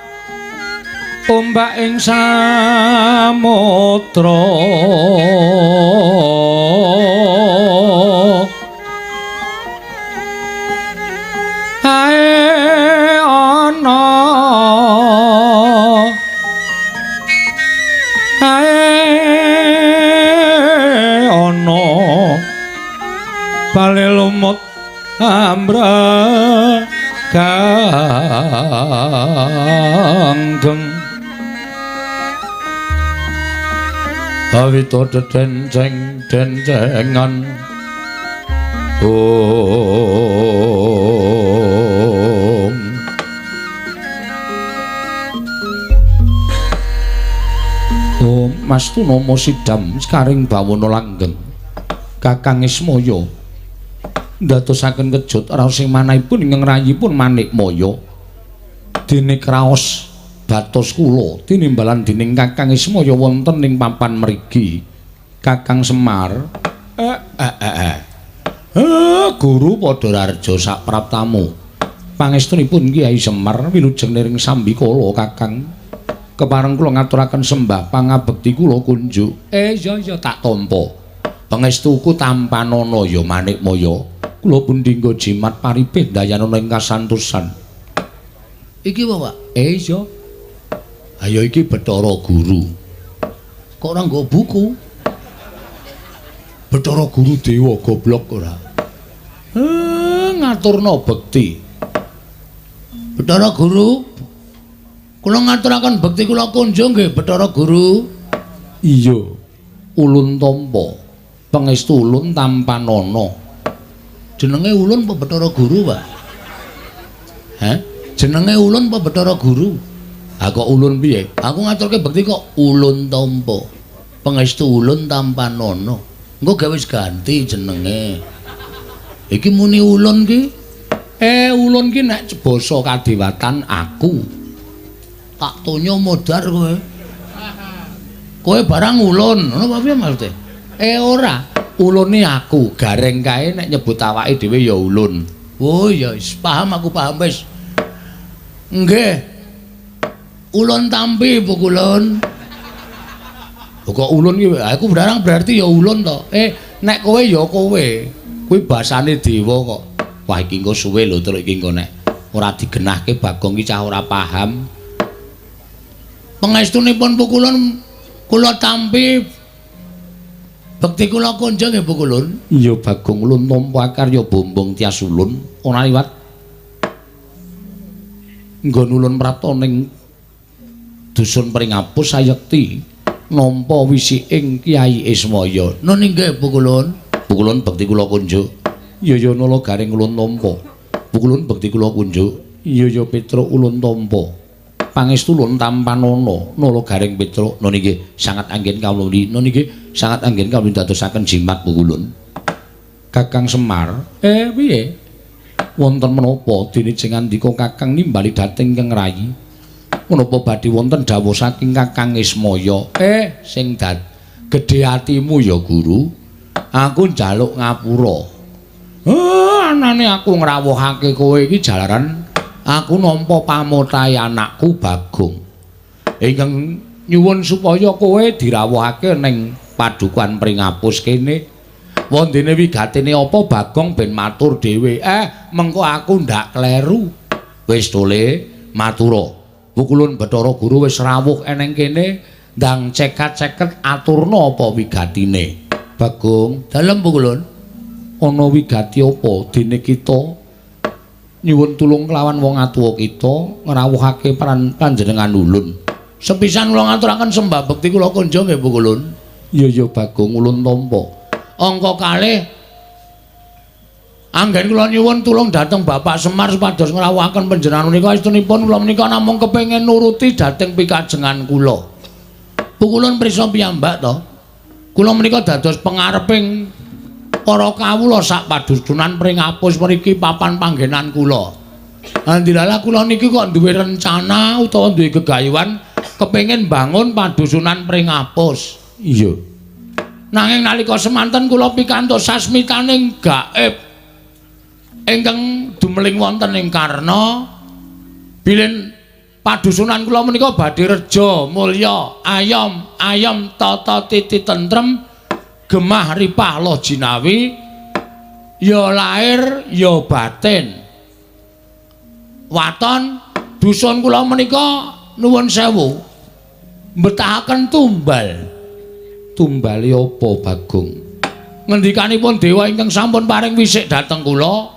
ombak ing samudra ae ana bale lumut ambraganggeng awita dencengan Mas Tunama sidam sekaring bawana langgeng Kakang Ismaya ndadosaken kejut raos sing manahipun ingkang rayipun Manikmaya dene kraos batos kula tinimbalan dening Kakang Ismaya wonten ing papan mrigi Kakang Semar Guru Padararja sapraptamu pangestunipun Kyai Semar wilujeng niring sambikala Kakang kepareng kula ngaturaken sembah pangabekti kula kunjuk iya tak tampa pangestuku tampanana ya Manikmaya kula pundhingga jimat paripih dayanana ing kasantosan iki Pak iya ayo iki Bathara Guru kok ora nggo buku Bathara Guru dewa goblok ora ngaturna bekti Bathara Guru kula ngaturaken bekti kula kunjung nggih Bathara Guru. Iya. Ulun tampa. Pangestu ulun tampanana. Jenenge ulun apa Bathara Guru, Pak? Hah? Jenenge ulun apa Bathara Guru? Ah kok ulun piye? Aku ngaturke bekti kok ulun tampa. Pangestu ulun tampanana. Engko gawe ganti jenenge. Iki muni ulun ki. Ulun ki nek basa kadewatan aku. Tak tonyo modar kowe. Kowe barang ulun, ngono apa piye maksude? Ora, ulune aku, gareng kae nek nyebut awake dhewe ya ulun. Oh ya wis paham aku paham wis. Nggih. Ulun tampi Bu Kulun. Kok ulun ki aku barang berarti ya ulun to. Nek kowe ya kowe. Kuwi basane dewa kok. Wah iki engko suwe lho terus iki engko nek ora digenahke Bagong ki cah ora paham. Pangestunipun Bu Kulun kula tampi bekti kula kunjung nggih Bu Kulun. Iya Bagong ulun nampa karya bombong tias ulun ora liwat. Nggon ulun prapta ning dusun Pringapus sayekti nampa wisiking Kyai Ismaya. Nun nggih Bu Kulun. Bu Kulun bekti kula kunjung. Iya nala garing ulun nampa. Bu Kulun bekti kula kunjung. Iya Petruk ulun tampa. Pangestu ulun tampanana nala garing Petruk nun nggih sangat anggen kawula nun nggih sangat anggen kawula dadosaken jimat Bu Kulun. Kakang Semar piye wonten menapa dene sing ngandika Kakang nimbali dhateng Kang Rayi menapa badhe wonten dawuh saking Kakang Ismaya sing gedhe atimu ya Guru aku njaluk ngapura anane aku ngrawuhake kowe iki jalaran aku nampa pamotahe anakku Bagong. Ingkang nyuwun supaya kowe dirawuhake ning padukan Pringapus kene. Wondene wigatine apa Bagong ben matur dhewe. Mengko aku ndak kleru. Wis tole matura. Bu Kulun Bathara Guru wis rawuh eneng kene ndang cekat-ceket aturna apa wigatine. Bagong, dalem Bu Kulun. Ana wigati apa dene kita nyuwun tulung kelawan wong atuwa kita ngrawuhake panjenengan ulun. Sepisan kula ngaturaken sembah bekti kula kunjung nggih Bu Kulun. Iya Bagong ulun tampa. Angka kalih anggen kula nyuwun tulung dhateng Bapak Semar supados ngrawuhaken panjenengan menika astunipun kula menika namung kepengin nuruti dhateng pikajengan kula. Bu Kulun prisa piyambak to. Kula menika dados pangareping para kawula sak padusunan Pringapus mriki papan panggenan kula. Andilala kula niki kok duwe rencana utawa duwe gegayuhan kepengin bangun padusunan Pringapus. Iya. Nanging nalika semanten kula pikantuk sasmitaning gaib ingkang dumeling wonten ing Karna bilin padusunan kula menika badhe reja, mulya, ayom, tata titi tentrem, gemah ripah loh jinawi, ya lahir ya batin. Waton dusun kula menika nuwun sewu mbetahaken tumbal. Tumbali apa Bagong? Ngendikanipun dewa ingkang sampun paring wisik dhateng kula,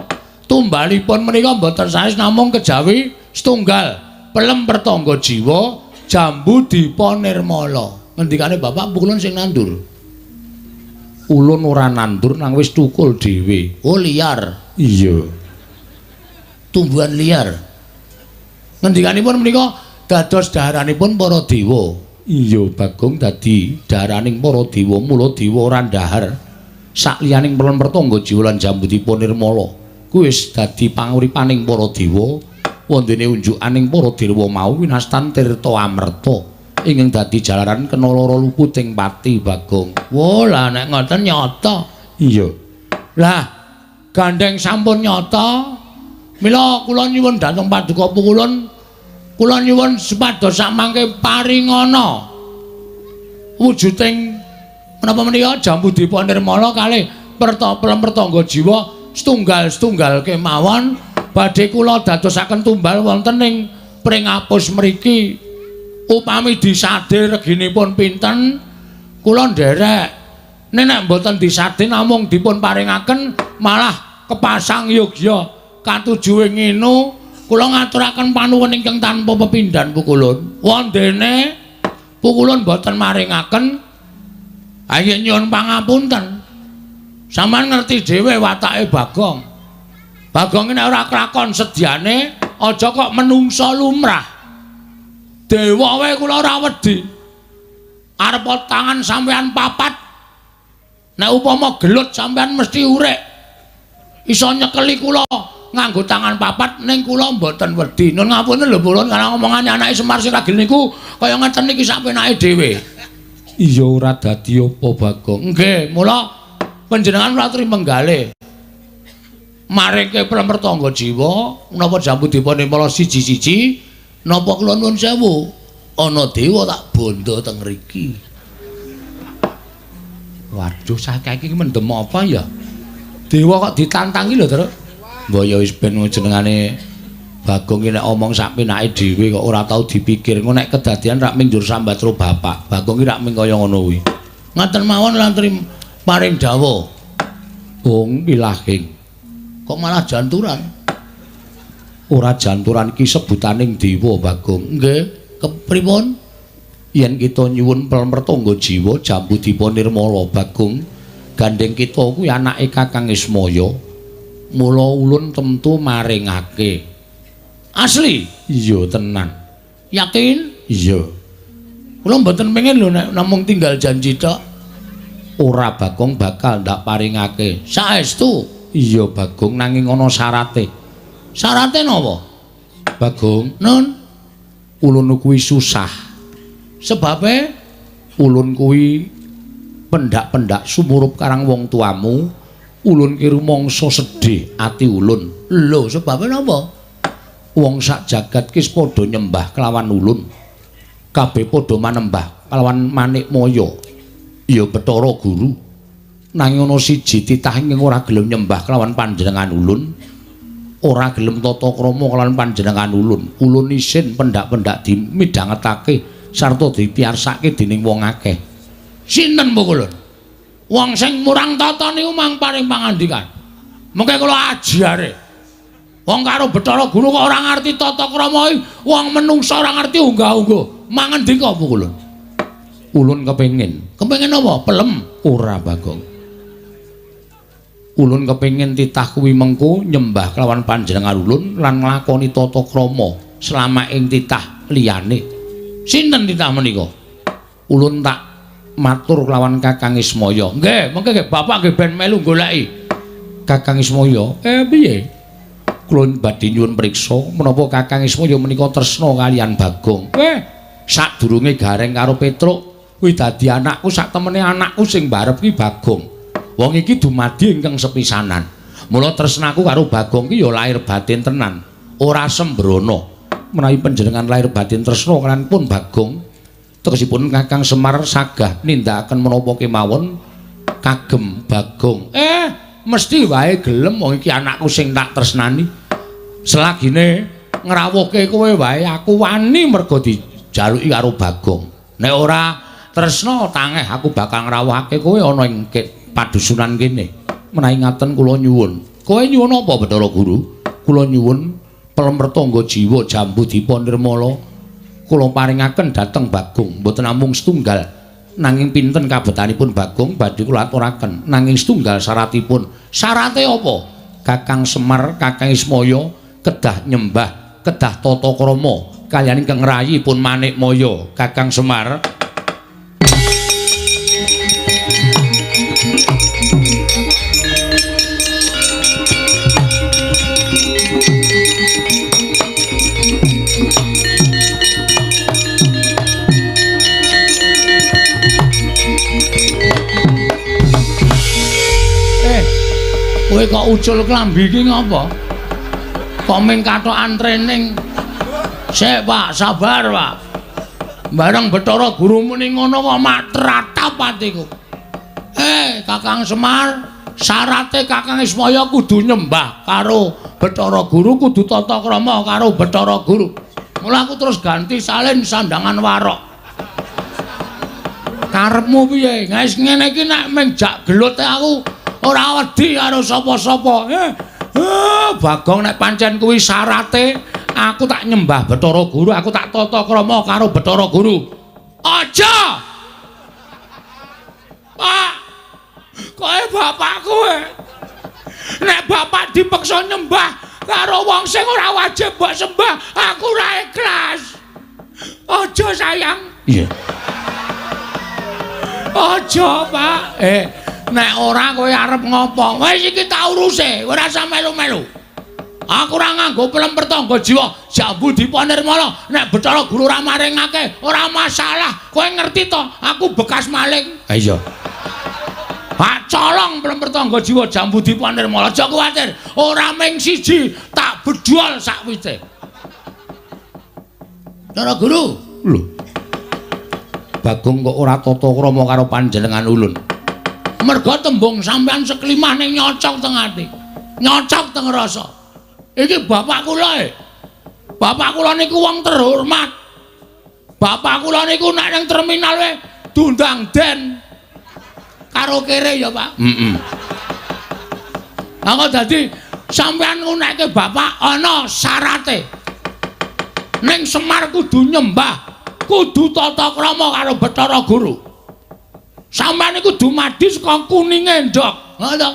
tumbalipun menika mboten sanes namung kejawi setunggal pelem pertangga jiwa jambu dipa nirmala. Ngendikane Bapak pukulun sing nandur. Ulun ora nandur nang wis tukul dhewe. Oh liar. Iya. Tumbuhan liar. Ngendikanipun menika dados daharanipun para dewa. Iya Bagong dadi daharaning para dewa, mula dewa ora ndahar sakliyaning pelem pertangga jiwa lan jambu dipa nirmala. Kuwi wis dadi panguripaning para dewa. Wondene unjukaning para dewa mau winastan tirta amerta ingkang dadi jalaran kena lara luput ing pati Bagong. Wah, lah nek ngoten nyata. Iya. Lah gandeng sampun nyata. Mila kula nyuwun dhateng Paduka Pukulun, kula nyuwun supados samangke paringana wujuding menapa menika jambu dipa nirmala kalih pelem pertangga jiwa setunggal kemawon badhe kula dadosaken tumbal wonten ing Pringapus mriki. Upami disade reginipun pinten kula nderek. Nek mboten disade namung dipun paringaken malah kepasang yogya katujuhe nginu kula ngaturaken panuwun ingkang tanpa pepindhan Pukulun. Wondene Pukulun mboten maringaken ayo nyuwun pangapunten. Sampeyan ngerti dhewe watake Bagong. Bagong nek ora kelakon sediane aja kok menungsa lumrah. Dewa wae kula ora wedi. Arep tangan sampean papat. Nek upama gelut sampean mesti urek. Iso nyekeli kula nganggo tangan papat ning kula mboten wedi. Nun ngapunten lho Pulun karena ngomongane anake Semar Siragil niku kaya ngeten iki sak penake dhewe. Iya ora dadi apa Bagong. Nggih, mula panjenengan ratri menggalih. Maringke pelem pertangga jiwa menapa jambu dipa nirmala siji-siji napa kula nuwun sewu ana dewa tak bondo teng mriki. Waduh saiki mendem apa ya? Dewa kok ditantangi lho, Truk. Mbok ya wis ben jenengane Bagong ki nek omong sak penake dhewe kok ora tau dipikir. Engko nek kedadian rak ming njur sambatra bapak. Bagong ki rak ming kaya ngono kuwi. Ngaten mawon lantri paring dawuh. Bong pilahing. Kok malah janturan? Ora janturan ki sebutaning dewa Bagong. Nggih, kepripun? Yen kita nyuwun pelem pertangga jiwa jambu dipa nirmala Bagong, gandeng kita kuwi anake Kakang Ismaya. Mula ulun tentu maringake. Asli? Iya tenan. Yakin? Iya. Kula mboten pengen lho nek namung tinggal janji tok. Ora Bagong bakal ndak paringake. Saestu? Iya Bagong nanging ana syarate. Syarate napa? Bagong, Nun. Ulun kuwi susah. Sebabe ulun kuwi pendak-pendak sumurup karang wong tuamu. Ulun ki rumangsa sedih ati ulun. Lho, sebabe napa? Wong sak jagat ki padha nyembah kelawan ulun. Kabeh padha manembah kelawan Manikmaya. Ya Bathara Guru. Nanging ana siji titah ingkang ora gelem nyembah kelawan panjenengan ulun. Ora gelem tata krama kelawan panjenengan ulun. Ulun isin pendak-pendak dimidhangetake sarta dipiyarsake dening wong akeh. Sinten Pukulun? Wong sing murang tata niku mang paring pangandikan. Mengke kula ajare. Wong karo Bathara Guru kok ora ngerti tata krama wong menungsa ora ngerti unggah-ungguh. Mangendika Pukulun? Ulun kepengin. Kepengin apa? Pelem. Ora Bagong. Ulun kepengin titah kuwi mengko nyembah kelawan panjenengan ulun lan nglakoni tata krama selama ing titah liyane. Sinten titah menika? Ulun tak matur kelawan Kakang Ismaya. Nggih, mengke nggih Bapak nggih ben melu goleki. Kakang Ismaya. Piye? Kula badhe nyuwun priksa menapa Kakang Ismaya menika tresna kaliyan Bagong. Sadurunge gareng karo Petruk, kuwi dadi anakku sak temene anakku sing mbarep ki Bagong. Wong iki dumadi ingkang sepisanan. Mula tresnaku karo Bagong ki ya lahir batin tenan, ora sembrono. Menawi panjenengan lahir batin tresna kan pun Bagong, tegesipun Kakang Semar sagah nindakaken menapa kemawon kagem Bagong. Mesti wae gelem wong iki anakku sing tak tresnani. Selagine ngrawuhke kowe wae aku wani merga dijaluki karo Bagong. Nek ora tresna tangeh aku bakal ngrawuhake kowe ana ing padusunan kene. Menawi ngaten kula nyuwun. Kowe nyuwun apa Bathara Guru? Kula nyuwun pelempertangga jiwa Jambu Dipa Nirmala kula paringaken dhateng Bagong. Mboten namung setunggal nanging pinten kabetanipun Bagong badhe kula aturaken. Nanging setunggal syaratipun. Syarate apa? Kakang Semar, Kakang Ismaya kedah nyembah, kedah tata krama kaliyan ingkang rayipun Manikmaya. Kakang Semar kowe kok ucul klambi iki ngapa? Kok ming katokan training. Sik, Pak, sabar, Pak. Bareng Bathara Guru muni ngono kok mak tratap atiku. Kakang Semar, syarate Kakang Ismaya kudu nyembah karo Bathara Guru, kudu tata krama karo Bathara Guru. Mula aku terus ganti salin sandangan warok. Karepmu piye? Guys, ngene iki nek ming jak gelut aku ora wedi karo sapa-sapa. Bagong nek pancen kuwi syarate aku tak nyembah Bathara Guru, aku tak tata krama karo Bathara Guru. Aja. Pak. Kowe bapak kowe. Nek bapak dipaksa nyembah karo wong sing ora wajib mbok sembah, aku ora ikhlas. Aja sayang. Iya. Aja, Pak. Nek ora kowe arep ngopo? Wis iki tak uruse, ora usah melu-melu. Aku ora nganggo pelempertangga jiwa Jambu Dipa Nirmala. Nek Bathara Guru ora maringake, ora masalah. Kowe ngerti to, aku bekas maling. Ha iya. Pak colong pelempertangga jiwa Jambu Dipa Nirmala. Aja kuwatir, ora ming siji tak bedol sak wite. Bathara Guru, lho. Bagong kok ora tata krama karo panjenengan ulun. Merga tembung sampean seklimah ning nyocok teng ati. Nyocok teng rasa. Iki bapak kula Bapak kula niku wong terhormat. Bapak kula niku nek ning terminal we dundang den karo kere ya, Pak. Aku dadi sampean ngunekke bapak ana syarate. Ning Semar kudu nyembah, kudu tata krama karo Bathara Guru. Sampeyan iku kudu madi saka kuninge ndok. Ngono.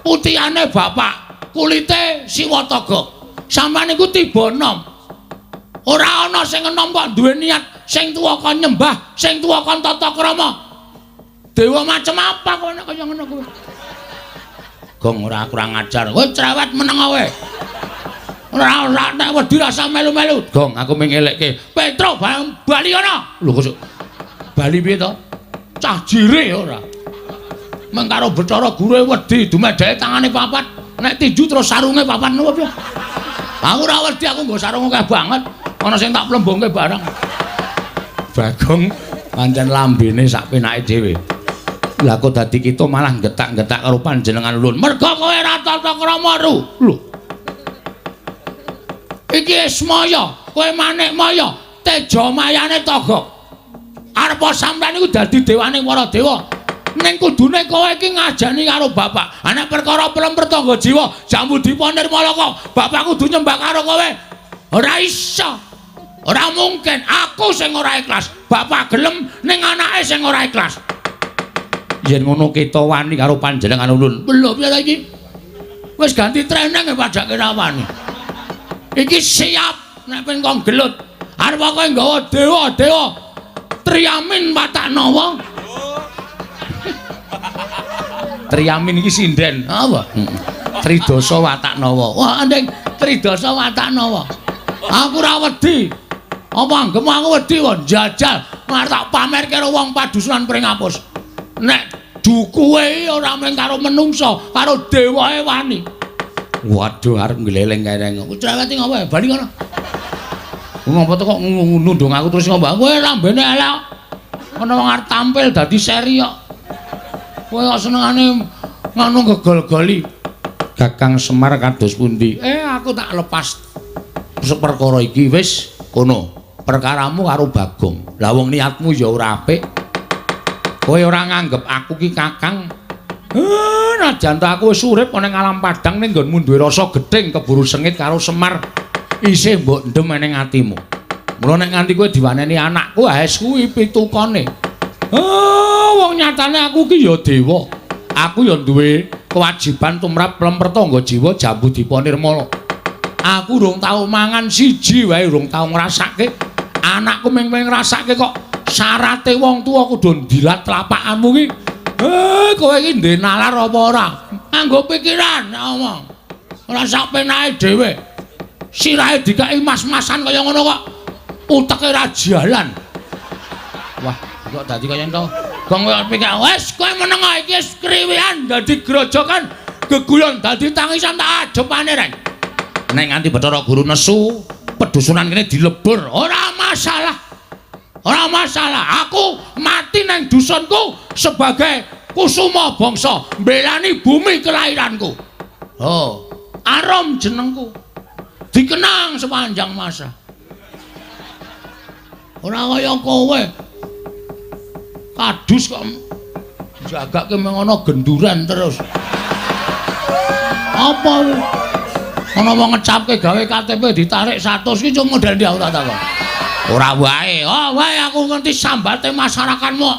Putihane bapak, kulite siwataga. Sampeyan iku tiba enom. Ora ana sing enom kok duwe niat sing tuwa kon nyembah, sing tuwa kon tata krama. Dewa macem apa kowe nek kaya ngono kuwi? Gong ora kurang ajar. Kowe cerewet meneng kowe. Ora nek wedi rasa melu-melu. Gong aku ming elekke. Petro bali ana. Lho kok bali piye to? Cah jire ora. Meng karo Bathara Guru wedi dumedheke tangane papat. Nek tinju terus sarunge papat nopo piye? Aku ora wedi, aku nggo sarung akeh banget. Ana sing tak plembongke barang. Bagong pancen lambene sak penake dhewe. Lah kok dadi kita malah getak-getak karo panjenengan ulun. Mergo kowe ora tata krama ru. Lho. Iki Ismaya, kowe Manikmaya, teja mayane Togok. Arep sampeyan iku dadi dewane para dewa. Ning kudune kowe iki ngajani karo bapak. Nek perkara pelempertangga jiwa Jambu Dipa Nirmala kok bapak kudu nyembah karo kowe. Ora iso. Ora mungkin. Aku sing ora ikhlas. Bapak gelem ning anake sing ora ikhlas. Yen ngono kita wani karo panjenengan ulun. Lho piye ta iki? Wis ganti training e padake ra wani. Iki siap nek ben kok gelut. Arep kowe nggawa dewa-dewa Triamin Watanawa. Triamin iki sinden. Apa? Tridasa Wataknawa. Wah, ndeng Tridasa Wataknawa. Aku ora wedi. Apa anggem aku wedi kok njajal marep tak pamerke karo wong padusunan Pringapus. Nek dukuhe ora mung karo menungsa, karo dewae wani. Waduh arep ngleleng kene. Cerewet ngopo bali ngono. Ngopo to kok nundung aku terus ngomong. Kowe lambene elek. Ana wong arep tampil dadi seri kok. Kowe kok senengane ngono gegol-goli. Kakang Semar kados pundi? Aku tak lepas perkara iki wis kono. Perkaramu karo Bagong. Lah wong niatmu ya ora apik. Kowe ora nganggep aku ki Kakang. Najan aku wis urip ning alam padang ning nggonmu duwe rasa gedeng keburu sengit karo Semar isih mbok ndem ning atimu. Mula nek nganti kowe diwaneni anakku aes kuwi pitukane. Wong nyatane aku ki ya dewa. Aku ya duwe kewajiban tumrap lempertangga jiwa Jambu Dipa Nirmala. Aku urung tau mangan siji wae urung tau ngrasake. Anakku ming-ming ngrasake kok syarate wong tuwa kudu ndilat tlapakanmu ki. Kowe iki ndek nalar apa ora? Anggo pikiran ngomong. Ora sak penake dhewe. Sirahe dikai mas-masan kaya ngono kok. Uteke ra jalan. Wah, kok dadi kaya ento. Gong kowe pikir wis kowe meneng iki wis kriwian dadi grojokan geguyon dadi tangisan tak ajepane rek. Nek nganti Bathara Guru nesu, pedusunan kene dilebur, ora masalah. Ora masalah, aku mati nang dusunku sebagai kusuma bangsa, mbelani bumi kelahiranku. Oh, Arom jenengku. Dikenang sepanjang masa. Ora kaya kowe. Kadus kok jagake mengono genduran terus. Apa ana wong ngecapke gawe KTP ditarik 100 ki cuma model ndi aku tak takon. Ora wae. Oh, wae aku ngerti sambate masyarakatmu.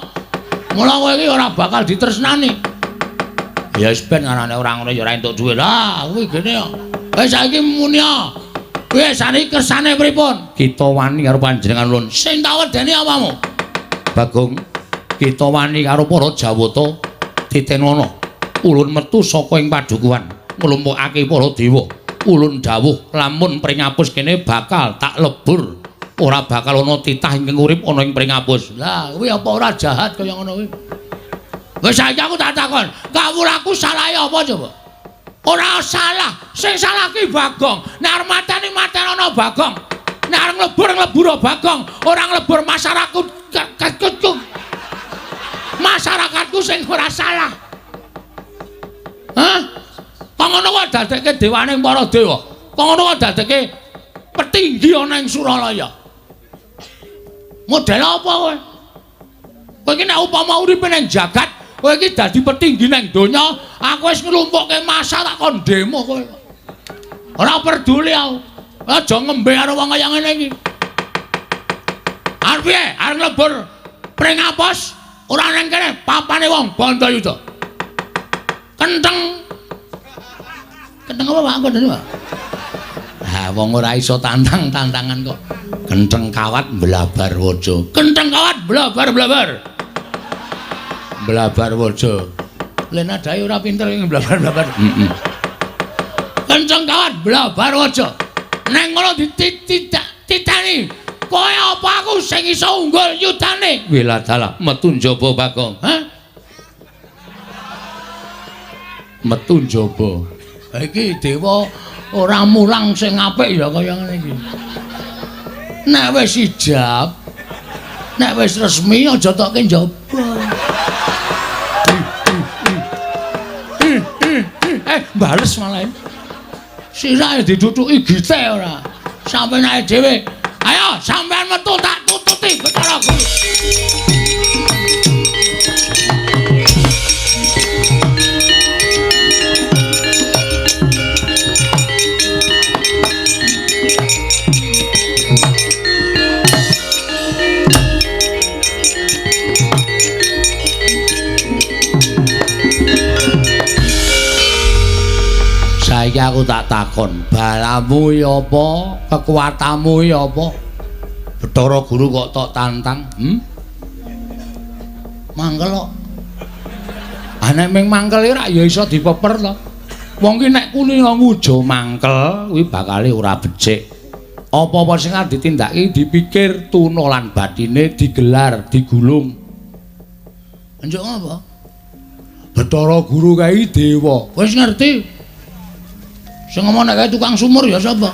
Mula kowe iki ora bakal ditresnani. Ya wis ben ngarane ora ngono ya ora entuk dhuwit. Lah, kuwi gene kok. Wis saiki muni yo. Wis saniki kersane pripun? Kita wani karo panjenengan ulun. Sing tak wedeni apamu? Bagong, kita wani karo para Jawata titenono. Ulun metu saka ing padukuhan, nglumpukake para dewa. Ulun dawuh lamun Pringapus kene bakal tak lebur. Ora bakal ana titah ingkang urip ana ing Pringapus. Lah, kuwi apa ora jahat kaya ngono kuwi? Wis saiki aku tak takon, kawulaku salahe apa coba? Ora salah, sing salah ki Bagong. Nek arep mateni ana Bagong. Nek arep nglebur Bagong, ora nglebur masyarakatku. Masyarakatku sing ora salah. Hah? Kok ngono kok dadekke dewaning para dewa? Kok ngono kok dadekke petinggi ana ing Suralaya? Model apa kowe? Kowe iki nek upama uripe nang jagat, kowe iki dadi petinggi nang donya, aku wis nglumpukke massa tak kon demo kowe. Ora peduli aku. Aja ngembe karo wong kaya ngene iki. Arep piye? Arep lebur Pringapus ora nang kene papane wong Bandayuda. Kenteng apa Pak Kondani, Pak? Ha, wong ora iso tantangan kok. Kenteng kawat blabar waja. Kenteng kawat blabar. Blabar waja. Lena dae ora pinter ing blabar. Kenteng kawat blabar waja. Neng ngono dititani. Kowe apa aku sing iso unggul yudane? Wela dalah metu njaba Bagong. Hah? Metu njaba. Iki dewa ora mulang sing apik ya kaya ngene iki. Nek wis ijab, nek wis resmi aja tokke njaba. Bales malah. Sirahe ditutuki gite ora. Sampeyan ae dhewe. Ayo sampeyan metu tak tututi Bathara Guru. Saiki aku tak takon, balamu ya apa? Kekuatanmu ya apa? Bathara Guru kok tok tantang? Mangkel kok. Nek ming mangkel ora ya iso dipeper to. Wong ki nek kuli ngujo mangkel kuwi bakale ora becik. Apa-apa sing arep ditindakake dipikir tuna lan batine digelar, digulung. Enjuk apa? Bathara Guru kae dewa. Wis ngerti. Sing ngomong nek kae tukang sumur ya sapa?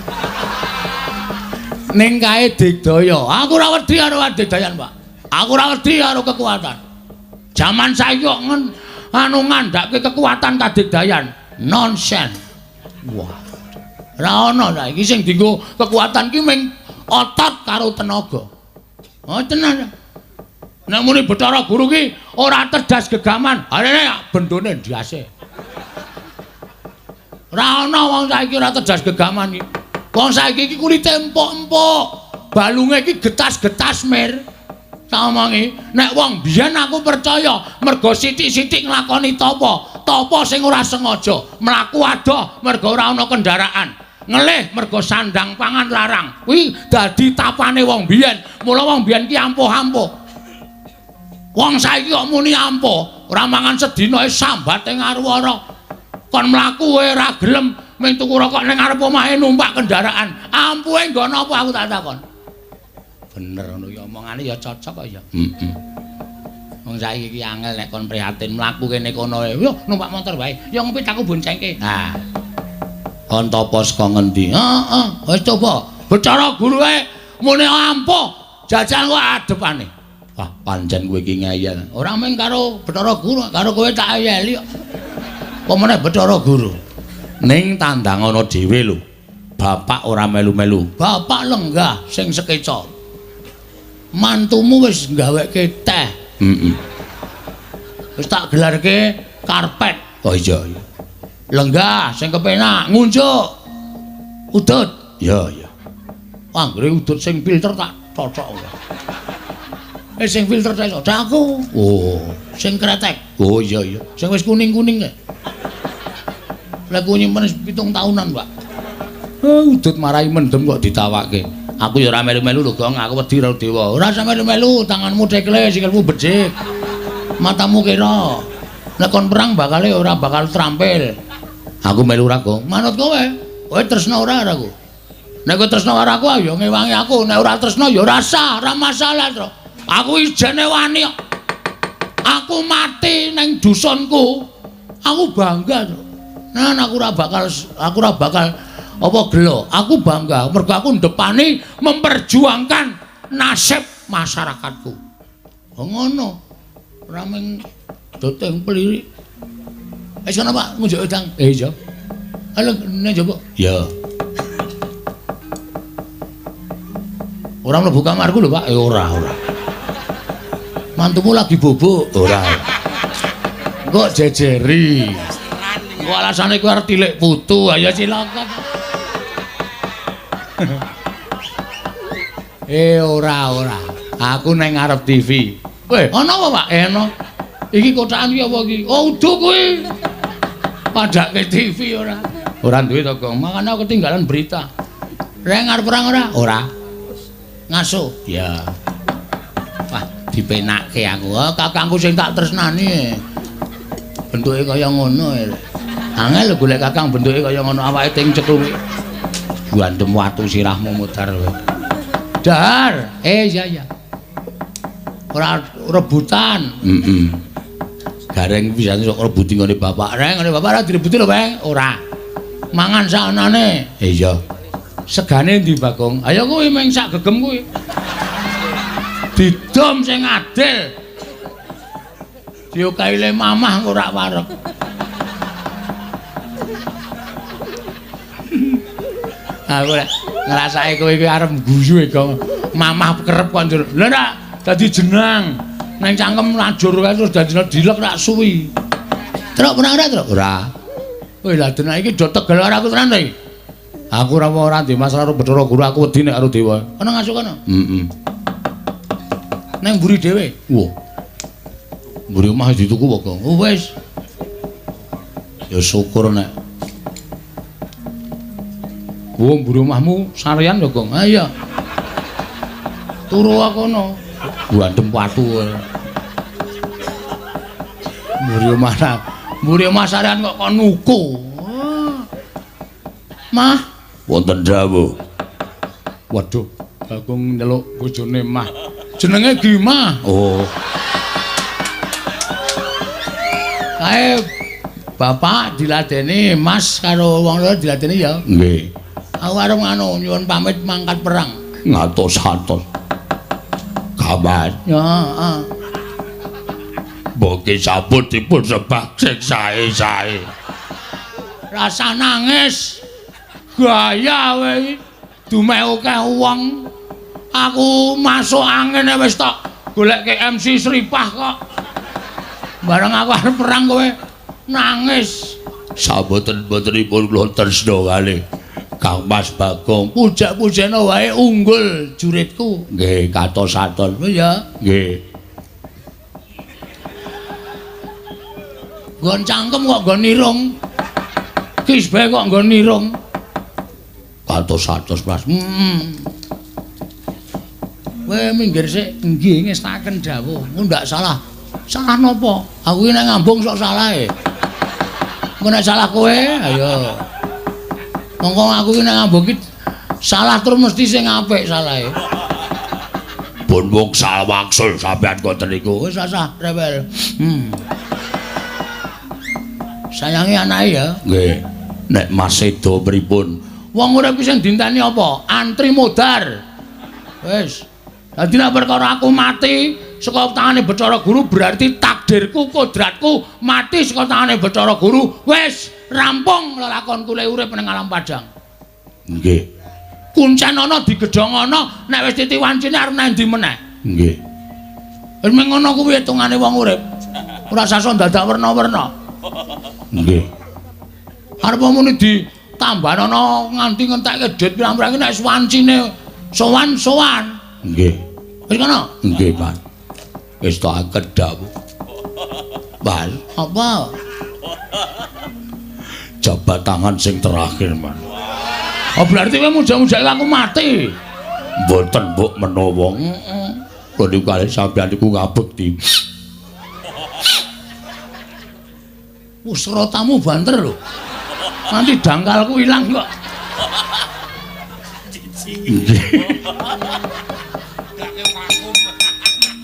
Ning kae Digdaya. Aku ora wedi karo Digdayan, Pak. Aku ora wedi karo kekuatan. Jaman saiki kok ngandhake kekuatan kadigdayan. Nonsen. Wah. Ora ana ta iki sing dienggo kekuatan ki ming otot karo tenaga. Oh tenan. Nek muni Bathara Guru ki ora cerdas gegaman, arene bendone ndiase. Ora ana wong saiki ora cerdas gegaman iki. Wong saiki iki kulite empuk-empuk. Balunge iki getas-getas mir. Tak omongi, nek wong biyen aku percaya mergo sithik-sithik nglakoni tapa sing ora sengaja, mlaku adoh mergo ora ana kendaraan, ngelih mergo sandang pangan larang. Kuwi dadi tapane wong biyen. Mula wong biyen ki ampuh-ampuh. Wong saiki kok muni ampuh, ora mangan sedina sambate ngarwara. Kon mlaku kowe ora gelem ming tuku rokok ning ngarep omahe numpak kendaraan. Ampuhe nggo napa aku tak takon. Bener ngono ya omongane ya cocok kok ya. Heeh. Wong saiki iki angel nek kon prihatin mlaku kene kono wae. Yo numpak motor wae. Ya ngopi aku boncengke. Nah. Kon topo saka ngendi? Heeh. Wis coba. Bathara Guru wae muni ampuh. Jajal kok adepane. Wah, pancen kowe iki ngeyel. Ora mung karo Bathara Guru, karo kowe tak ayeli kok. Apa meneh Bathara Guru? Ning tandang ana dhewe lho. Bapak ora melu-melu. Bapak lenggah sing sekeca. Mantumu wis gaweke teh. Heeh. Wis tak gelarke karpet. Oh iya iya. Lenggah sing kepenak, ngunjuk. Udut. Ya ya. Anggere udut sing filter tak cocok. Sing filter tak cocok aku. Oh, sing kretek. Oh iya iya. Sing wis kuning-kuning e. Lah kuwi nyimpen 7 tahunan, Pak. Udut marai mendem kok ditawakke. Aku ya ora melu-melu lho, Gong. Aku wedi karo dewa. Ora usah melu-melu, tanganmu tekle, sikilmu becik. Matamu kira. Nek kon perang bakale ora bakal trampil. Aku melu ora, Gong. Manut kowe. Kowe tresna ora karo aku. Nek kowe tresna karo aku ya ngewangi aku. Nek ora tresna ya ora sah, ora masalah, Tru. Aku ijene wani kok. Aku mati ning dusunku. Aku bangga, Tru. Nah, aku ora bakal apa gelo, aku bangga mergo aku ndepani memperjuangkan nasib masyarakatku. Oh ngono. Ora mung doteng pelirik. Wis ana Pak, ngunjuk udang. Iya. Halo, nek njaba. Ya. Ora mlebu kamarku lho, Pak. Ora. Mantumu lagi bubuk. Ora. Kok jejeri. Kok alasane kowe arep tilik putu, ayo cilaka. Ora. Aku nang ngarep TV. Weh, ana apa, Pak? Ana. Iki kotakan iki apa iki? Oh, udo kuwi. Padake TV ora. Ora duwe to, Gong. Makane aku ketinggalan berita. Rek ngarep perang ora? Ora. Ngaso? Ya. Wah, dipenakke aku. Kakangku sing tak tresnani. Bentuke kaya ngono. Angel lho golek kakang bentuke kaya ngono awake ting cethuki. Guandem watu sirahmu mutar kowe. Dar, iya. Ora rebutan. Heeh. Gareng pisan sok rebuti ngene bapak. Reng ngene bapak ora direbuti lho, Bang. Ora. Mangan saknane. Iya. Segane ndi, Bagong? Ayo kuwi meng sak gegem kuwi. Didom sing adil. Diokaile mamah ora wareg. Aku lek ngrasake kowe iki arep guyu e, Gong. Mamah kerep kon njur. Lha ndak dadi jenang. Nang cangkem lajur kae terus dadi dilek tak suwi. Truk pernah ora, Truk? Ora. Kowe lha denak iki do tegel karo aku tenan ta iki? Aku ora ndek masalah karo Bathara Guru, aku wedi nek karo dewa. Ana ngasuk kono? Heeh. Nang mburi dhewe. Wo. Mburi omah dituku kok, Gong. Oh wis. Ya syukur nek mburi omahmu sarean ya, Gong. Ha iya. Turu kono. Guandem watu. Mburi omah sarean kok nuku. Mah, wonten dawuh. Waduh, Bagong nyeluk bojone Mah. Jenenge Gimah. Oh. Kae bapak diladeni Mas karo wong loro diladeni ya. Nggih. Aku arep anu nyuwun pamit mangkat perang. Ngatos-atos. Kabar. Ya, heeh. Boki sabut dipun sebak sing sae-sae. Rasa nangis. Gaya wae. Dume akeh wong. Aku masuk angin wis tok golek MC Sripah kok. Bareng aku arep perang kowe nangis. Saboten-botenipun kula tresna kalih Kang Mas Bagong. Pujak-pujana wae unggul juritku. Nggih, katos-atos. Ya, Nggih. nggon cangkem kok nggon nirung. Kisbe kok nggon nirung. Katos-atos, Mas. Kowe minggir sik. Nggih, ngestaken dawuh. Ku ndak salah. Salah napa? Aku iki nek ngambung sok salahe. Engko nek salah kowe, ayo. Monggo aku iki nek ngambung iki salah terus mesti sing apik salahe. Pun wong salwaksul sampean ngoten niku. Wis sah rewel. Sayangi anake ya. Nggih. Nek Mas Sedo pripun? Wong urip sing dinteni apa? Antri modar. Wis. Dadi nek perkara aku mati saka tangane Bathara Guru berarti takdirku, kodratku mati saka tangane Bathara Guru. Wis rampung lelakonku le urip ning alam padang. Nggih. Kuncen ana digedhong ana nek wis titiwancine arep nang ndi meneh. Nggih. Wis mung ngono kuwi hitungane wong urip. Ora sasa dadak werna-werna. Nggih. Arep muni ditambahana nganti ngentekke dit pirang-pirang nek wancine sowan-sowan. Nggih. Wis kono? Nggih, Mas. Wis tak kedhawuh. Mas, Apa? jabat tangan sing terakhir, Mas. Oh berarti kowe muja-muja aku mati. Mboten, Mbok, menawa. Heeh. Kula niku kalih sampeyan niku ngabekti. Usrotamu banter lho. Nanti dangkalku ilang kok.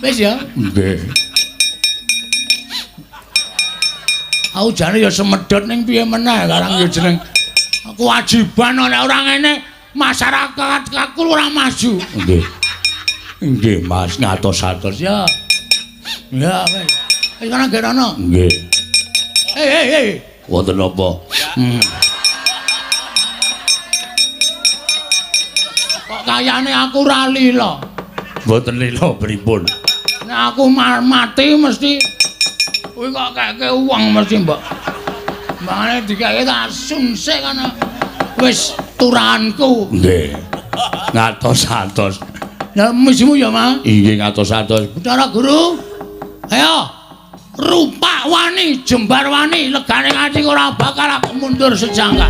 Wis ya? Nggih. Aku jane ya semedhot ning piye meneh karang ya jeneng kewajiban nek ora ngene masyarakat aku ora maju. Nggih. Nggih, Mas, ngatos-atos Ya. Ya wis. Wis kana gerono. Nggih. Hei. Wonten apa? Kok kayane aku ora lila. Mboten lila pripun? Nek aku mati mesti kuwi kok keke uang mesti, Mbak. Mangane dikake tak sunsik kana wis turahanku. Nggih. Ngatos-atos. Ya misimu ya, Mas. Inggih ngatos-atos. Bathara Guru. Ayo. Rupak wani, jembar wani, legane ati ora bakal aku mundur sejangka.